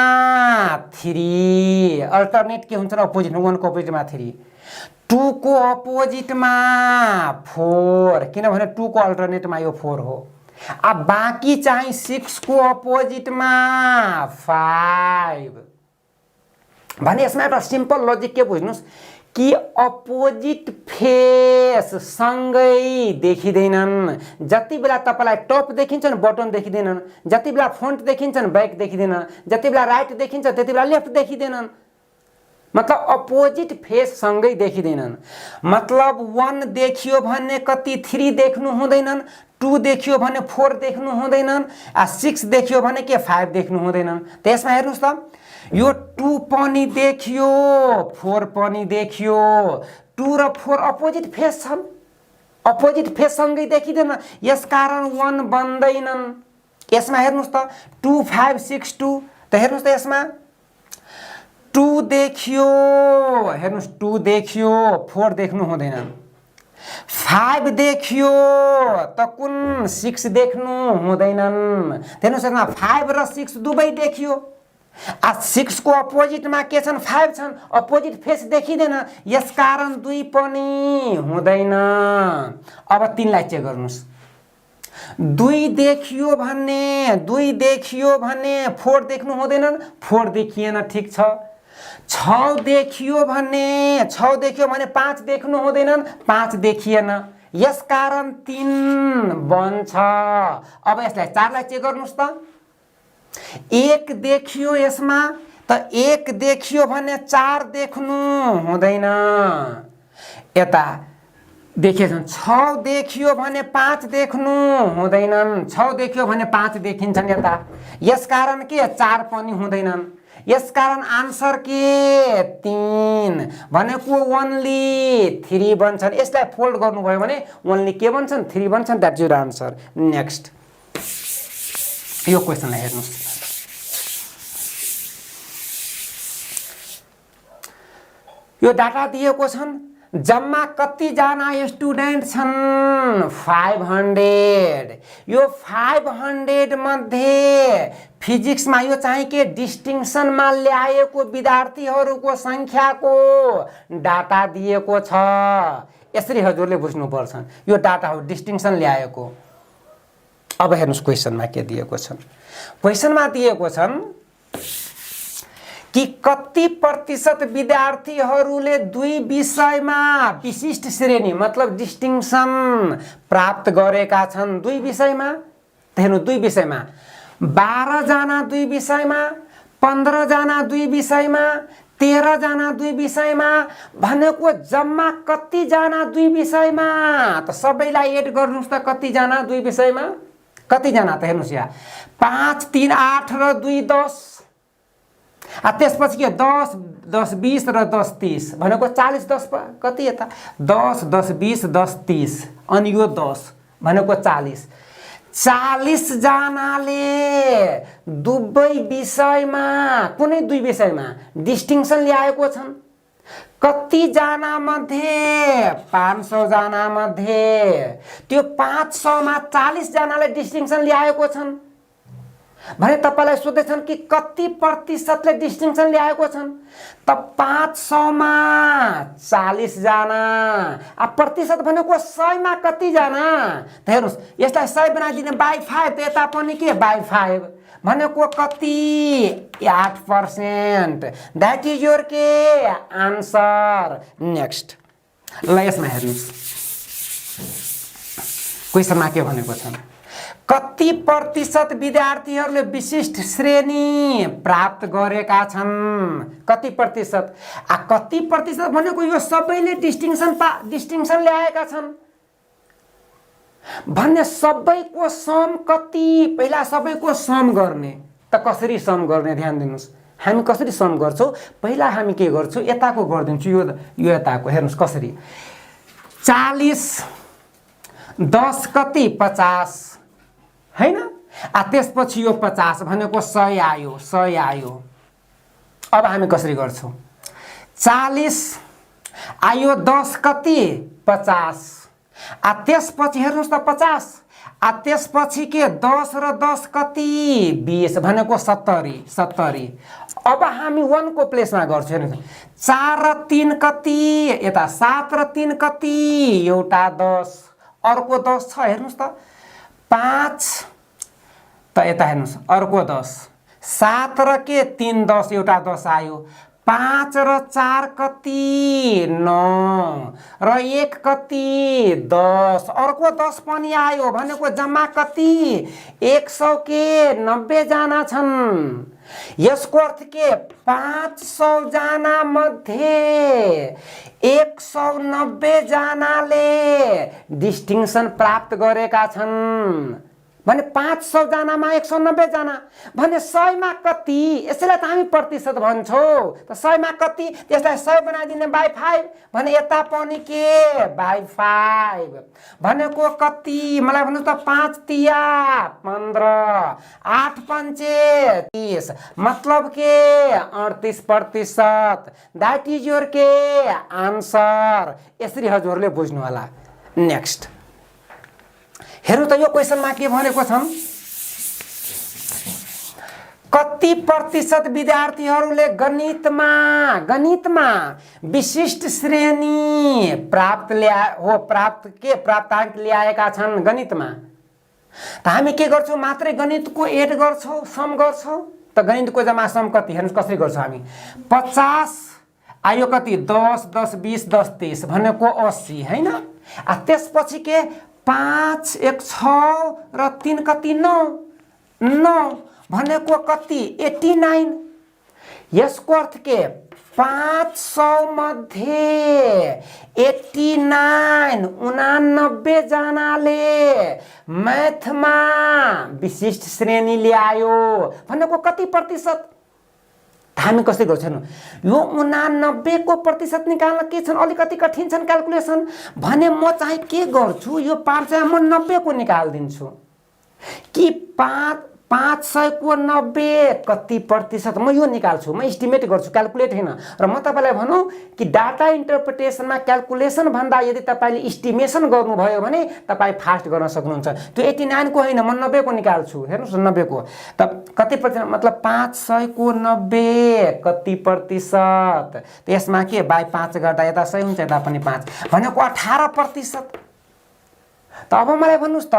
3, अल्टरनेट के हुन्छन्? अपोजिटमा 1 को अपोजिटमा 3, 2 को अपोजिटमा 4, किनभने 2 को अल्टरनेटमा यो 4 हो। अब बाँकी चाहिँ 6 को अपोजिटमा 5। भने यसमा एउटा सिम्पल लजिक के बुझ्नुस् कि अपोजिट फेस सँगै देखिँदैनन्। जति बेला तपाईलाई टप देखिन्छन् बटन देखिँदैनन्, जति बेला फ्रन्ट देखिन्छन् ब्याक देखिँदैन, जति बेला राइट देखिन्छ त्यति बेला लेफ्ट देखिँदैनन्। मतलब अपोजिट फेस सँगै देखिँदैनन्। मतलब 1 देखियो भने कति 3 देख्नु हुँदैनन्, 2 देखियो भने 4 देख्नु हुँदैनन्, 6 देखियो भने के 5 देख्नु हुँदैनन्। त्यसमा हेर्नुस् त, यो 2 पनि देखियो 4 पनि देखियो। 2 र 4 अपोजिट फेस छन्, अपोजिट फेस सँगै देखिँदैन, यसकारण 1 बन्दैनन्। यसमा हेर्नुस् त 2 5 6 2। त हेर्नुस् त यसमा 2 देखियो, हेर्नुस् 2 देखियो 4 देख्नु हुँदैनन्। 5 देखियो त कुन 6 देख्नु हुँदैनन्। हेर्नुहोस् न 5 र 6 दुवै देखियो। 6 को अपोजिटमा के छन् 5 छन्, अपोजिट फेस देखिँदैन, यसकारण 2 पनि हुँदैन। अब 3 लाई चेक गर्नुस्। 2 देखियो भने 4 देख्नु हुँदैन, 4 देखिएन, ठीक छ। 6 देखियो भने 5 देख्नु हुँदैन, 5 देखिएन, यसकारण 3 बन्छ। अब यसलाई 4 लाई चेक गर्नुस् त। 1 देखियो यसमा त 1 देखियो भने 4 देख्नु हुँदैन। यता देखिएछन् 6 देखियो भने 5 देख्नु हुँदैनन्, 6 देखियो भने 5 देखिन्छन् यता, यसकारण के 4 पनि हुँदैनन्, यसकारण आन्सर के 3 भनेको ओन्ली 3 बन्छन्। यसलाई फोल्ड गर्नुभयो भने ओन्ली के बन्छन् 3 बन्छन्। That's your answer. नेक्स्ट यो क्वेसनलाई हेर्नुस्। यो डाटा दिएको छन्, जम्मा कति जना स्टुडेन्ट छन् 500। यो 500 मध्ये फिजिक्समा यो चाहिँ के डिस्टिङसनमा ल्याएको विद्यार्थीहरूको संख्याको डाटा दिएको छ। यसरी हजुरले बुझ्नुपर्छ, यो डाटा हो डिस्टिङसन ल्याएको। अब हेर्नुस् क्वेसनमा के दिएको छ। क्वेसनमा दिएको छन् कि कति प्रतिशत विद्यार्थीहरूले 2 विषयमा विशिष्ट श्रेणी मतलब डिस्टिङसन प्राप्त गरेका छन्। 2 विषयमा हेर्नु, 2 विषयमा 12 जना 2 विषयमा, 15 जना 2 विषयमा, 13 जना 2 विषयमा, भनेको जम्मा कति जना 2 विषयमा। त सबैलाई एड गर्नुस् त कति जना 2 विषयमा, कति जना त हेर्नुस् यहाँ 5 3 8 र 2 10। त्यसपछि के 10 10 20 र 10 30 भनेको 40 10 कति यता 10 10 20 10 30 अनि यो 10 भनेको 40। 40 जनाले दुवै विषयमा कुनै 2 विषयमा डिस्टिङसन ल्याएको छन्। कति जना मध्ये 500 जना मध्ये त्यो 500 मा 40 जनाले डिस्टिङसन ल्याएको छन् भने तपाईलाई सोध्दैछन् कि कति प्रतिशतले डिस्टिङसन ल्याएको छन्। त 500 मा 40 जना, अब प्रतिशत भनेको 100 मा कति जना त हेर्नुस्, यसलाई 100 बनाइदिने बाइ 5 त यता पनि के बाइ 5 भनेको कति 8%। द्याट इज योर के आन्सर। नेक्स्ट ल यसमा हेर्नुस् क्वेसनमा के भनेको छ, कति प्रतिशत विद्यार्थीहरूले विशिष्ट श्रेणी प्राप्त गरेका छन्। कति प्रतिशत, कति प्रतिशत भनेको यो सबैले डिस्टिङसन ल्याएका छन् भन्ने सबैको सम कति। पहिला सबैको सम गर्ने त कसरी सम गर्ने ध्यान दिनुस्। हामी कसरी सम गर्छौं, पहिला हामी के गर्छौं यताको गर्दिन्छु, यो यताको हेर्नुस् कसरी 40 10 कति 50 हैन। त्यसपछि यो 50 भनेको 100 आयो 100 आयो। अब हामी कसरी गर्छौं 40 आयो 10 कति 50 त्यसपछि हेर्नुस् त 50 त्यसपछि के 10 र 10 कति 20 भनेको 70। अब हामी 1 को प्लेसमा गर्छौं हेर्नुस् 4 र 3 कति यता 7 र 3 कति एउटा 10 अर्को 10 छ हेर्नुस् त 5 त यता हेर्नुस् अर्को 10 7 र के 3 10 एउटा 10 आयो 5 र 4 कति 9 र 1 कति 10 अर्को 10 पनि आयो भनेको जम्मा कति 100 के 90 जना छन्। यसको अर्थ के 500 जना मध्ये 190 जनाले डिस्टिङसन प्राप्त गरेका छन् भने 500 जनामा 190 जना भने 100 मा कति। यसैलाई त हामी प्रतिशत भन्छौं। त 100 मा कति त्यसलाई 100 बनाइदिने बाइ 5 भने यता पनि के बाइ 5 भनेको कति मलाई भन्नु त 5 तिया 15 8 पंचे 30 मतलब के 38%। दैट इज योर के आन्सर। यसरी हजुरले बुझ्नु होला। नेक्स्ट हेर्नु त यो क्वेशनमा के भनेको छन् कति प्रतिशत विद्यार्थीहरूले गणितमा विशिष्ट श्रेणी प्राप्ताङ्क ल्याएका छन् गणितमा त हामी के गर्छौं मात्रै गणितको एड गर्छौं सम गर्छौं त गणितको जम्मा सम कति हेर्नुस् कसरी गर्छौं हामी 50 आयो कति 10 10 20 10 30 भनेको 80 हैन आ त्यसपछि के 5 1 6 र 3 कति 9 भनेको कति 89 यसको अर्थ के 500 मध्ये 89 जनाले म्याथमा विशिष्ट श्रेणी ल्यायो भनेको कति प्रतिशत हामी कसरी गर्छौं यो 89 को प्रतिशत निकाल्न के छन् अलिकति कठिन छन् क्याल्कुलेसन भने म चाहिँ के गर्छु यो 500 म 90 को निकाल्दिन्छु कि 500 को 90 कति प्रतिशत म यो निकाल्छु म एस्टिमेट गर्छु क्याल्कुलेट हैन र म तपाईलाई भनौं कि डाटा इन्टरप्रिटेसनमा क्याल्कुलेसन भन्दा यदि तपाईले एस्टिमेसन गर्नुभयो भने तपाई फास्ट गर्न सक्नुहुन्छ त्यो 89 को हैन म 90 को निकाल्छु हेर्नुस् 90 को त कति प्रतिशत मतलब 500 को 90 कति प्रतिशत त्यसमा के बाइ 5 गर्दा यता सही हुन्छ यता पनि 5 भनेको 18%। त अब मलाई भन्नुस् त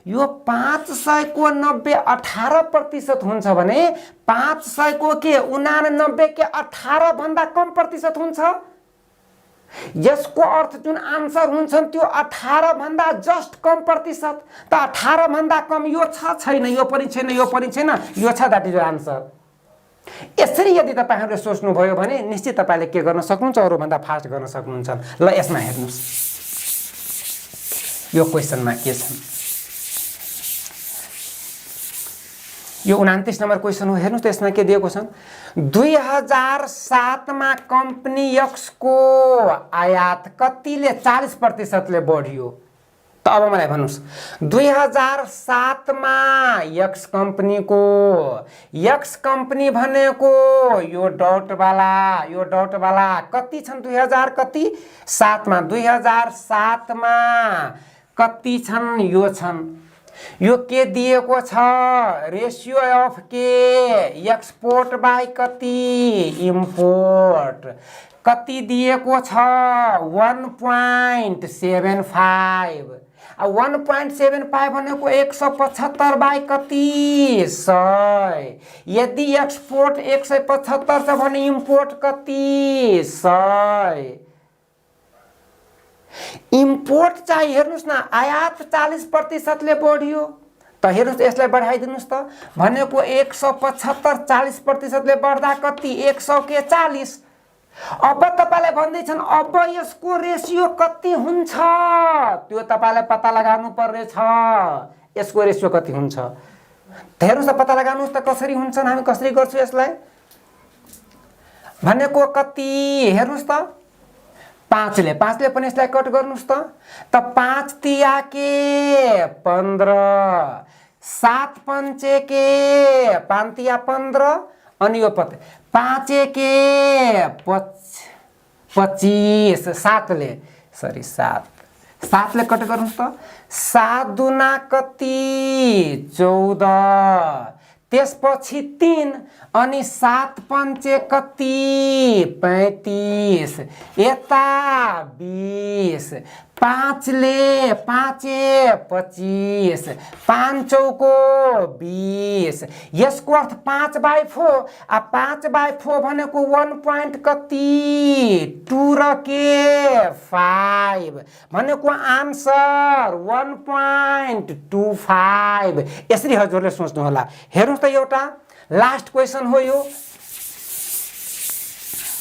यो 500 को 90 18% हुन्छ भने 500 को के 89 के 18 भन्दा कम प्रतिशत हुन्छ यसको अर्थ जुन आन्सर हुन्छन् त्यो 18 भन्दा जस्ट कम प्रतिशत त 18 भन्दा कम यो छ छैन यो पनि छैन यो पनि छैन यो छ दैट इज द आन्सर। यसरी यदि तपाईहरुले सोच्नु भयो भने निश्चित तपाईले के गर्न सक्नुहुन्छ अरु भन्दा फास्ट गर्न सक्नुहुन्छ। ल यसमा हेर्नुस् यो क्वेशनमा के छ यो 29 नम्बर क्वेशन हो हेर्नुस् त यसमा के दिएको छ 2007 मा कम्पनी एक्स को आयात कतिले 40% ले बढ्यो त अब मलाई भन्नुस् 2007 मा एक्स कम्पनी भनेको यो डट वाला कति छन् 2000 कति 7 मा 2007 मा कति छन् यो के दिएको छ रेशियो अफ के एक्सपोर्ट बाइ कति इम्पोर्ट कति दिएको छ 1.75 1.75 भनेको 175 बाइ कति 100 यदि एक्सपोर्ट 175 छ भने इम्पोर्ट कति 100 इम्पोर्ट चाहिँ हेर्नुस् न आयात 40% ले बढ्यो त हेर्नुस् यसलाई बढाइदिनुस् त भनेको 175 40% ले बढ्दा कति 100 के 40 अब तपाईले भन्दै छन् अब यसको रेशियो कति हुन्छ त्यो तपाईले पत्ता लगाउनु पर्ने छ यसको रेशियो कति हुन्छ हेर्नुस् त पत्ता लगाउनुस् त कसरी हुन्छ हामी कसरी गर्छु यसलाई भनेको कति हेर्नुस् त 5 ले पनि यसलाई कट गर्नुस् त 5 तिया के 15 7 पंचे के 5 तिया 15 अनि यो 5 के 25 7 ले सरी 7 ले कट गर्नुस् त 7 दुना कति 14 त्यसपछि 3 अनि 7 पंचे कति 35 यता 20 5 ले 5 25 5 चौको 20 यसको अर्थ 5/4 आ 5/4 भनेको 1 पॉइंट कति 2 र के 5 भनेको आन्सर 1.25 यसरी हजुरले सोच्नु होला। हेर्नुस् त एउटा लास्ट क्वेशन हो यो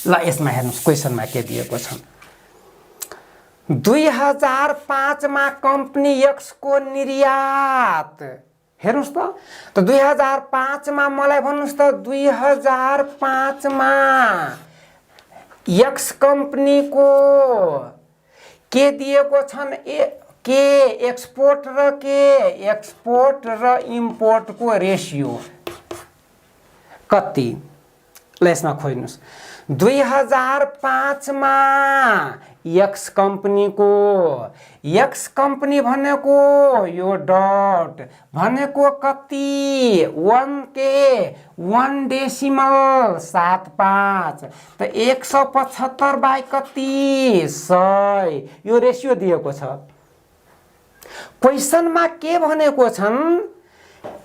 ल यसमा हेर्नुस् क्वेशनमा के दिएको छ 2005 मा कम्पनी एक्स को निर्यात हेर्नुस् त 2005 मा मलाई भन्नुस् त 2005 मा एक्स कम्पनी को के दिएको छन् के एक्सपोर्ट र इम्पोर्ट को रेशियो कति ल यसमा खोज्नुस् 2005 मा एक्स कम्पनी भनेको यो डट भनेको कति 1.75 त 175 बाई कति 100 यो रेसियो दिएको छ। क्वेशनमा के भनेको छन्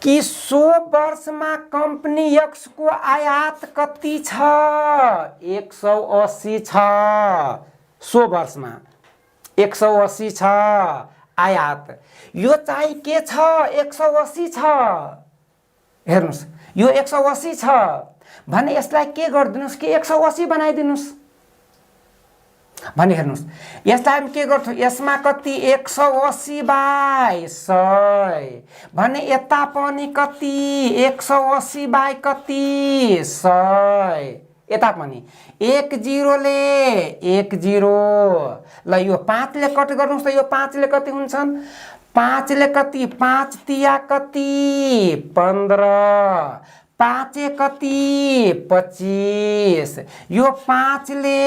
कि 100 वर्षमा कम्पनी एक्स को आयात कति छ 180 छ। 100 वर्षमा 180 छ आयात। यो चाहिँ के छ 180 छ। हेर्नुस् यो 180 छ भने यसलाई के गरिदिनुस् कि 180 बनाइदिनुस् भने हेर्नुस् यसलाई के गर्छु यसमा कति 180 बाई 100 भने यता पनि कति 180 बाई कति 100 यता पनि 1 0 ले 1 0 ल यो 5 ले कट गर्नुस् त यो 5 ले कति हुन्छन् 5 ले कति 5 तिया कति 15 5 कति 25 यो 5 ले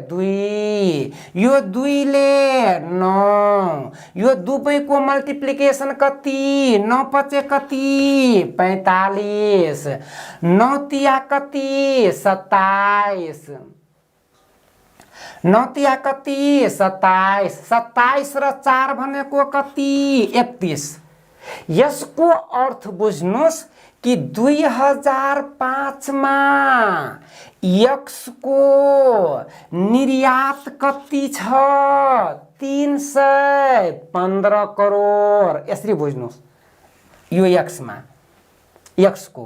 2 यो 2 ले 9 यो दुवैको मल्टिप्लिकेसन कति 9 5 कति 45 9 तिया कति 27 9 तिया कति 27 27 र 4 भनेको कति 31। यसको अर्थ बुझ्नुस् कि 2005 मा एक्स को निर्यात कति छ 315 करोड। यसरी बुझ्नुस् यो एक्समा एक्स को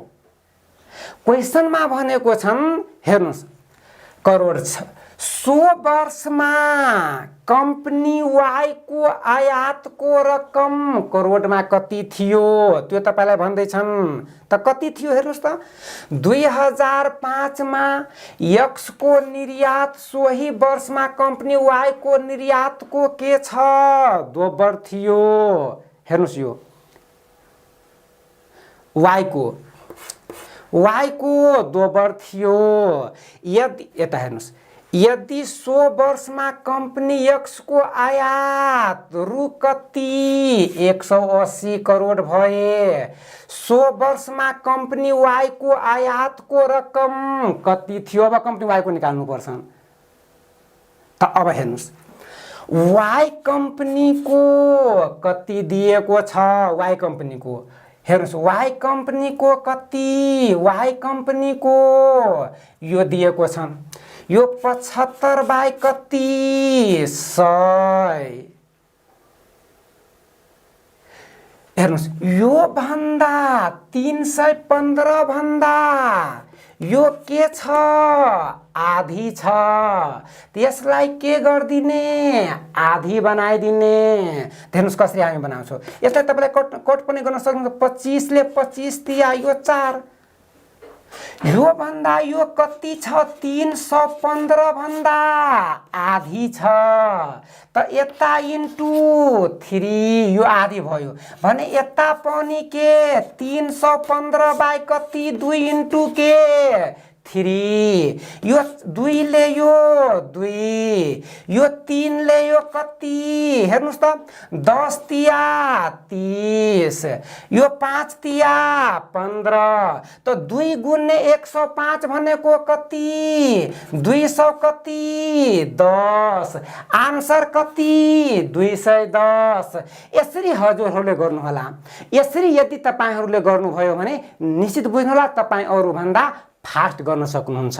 क्वेशनमा भनेको छन् हेर्नुस् करोड छ। 100 वर्षमा कम्पनी वाई को आयात को रकम करोडमा कति थियो त्यो तपाईलाई भन्दै छन् त कति थियो हेर्नुस् त 2005 मा एक्स को निर्यात सोही वर्षमा कम्पनी वाई को निर्यात को के छ दोब्बर थियो। हेर्नुस् यो वाई को दोब्बर थियो। यदि यता हेर्नुस् यदि 100 वर्षमा कम्पनी एक्स को आयात रु कति 180 करोड भए 100 वर्षमा कम्पनी वाई को आयात को रकम कति थियो। अब कम्पनी वाई को निकाल्नु पर्छ त अब हेर्नुस् वाई कम्पनी को कति दिएको छ वाई कम्पनी को हेर्नुस् वाई कम्पनी को कति वाई कम्पनी को यो दिएको छ यो 75 बाई कति 100। हेर्नुस् यो भन्दा 315 भन्दा यो के छ आधी छ त्यसलाई के गर्दिने आधी बनाइदिने। हेर्नुस् कसरी हामी बनाउँछौं यसलाई तपाईले कट पनि गर्न सक्नुहुन्छ 25 ले 25 तिया यो 4 यो भन्दा यो कति छ 315 भन्दा आधी छ त यता इन्टु 3 यो आधी भयो भने यता पनि के 315 बाई कति 2 इन्टु के 3 यो 2 ले यो 2 यो 3 ले यो कति हेर्नुस् त 10 तिया 30 यो 5 तिया 15 त 2 गुणे 105 भनेको कति 200 कति 10 आन्सर कति 210। यसरी हजुरहरूले गर्नु होला। यसरी यदि तपाईहरुले गर्नुभयो भने निश्चित बुझ्नु होला तपाई अरु भन्दा फास्ट गर्न सक्नुहुन्छ।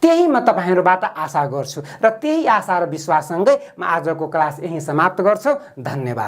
त्यही म तपाईहरुबाट आशा गर्छु र त्यही आशा र विश्वाससँगै म आजको क्लास यही समाप्त गर्छु। धन्यवाद।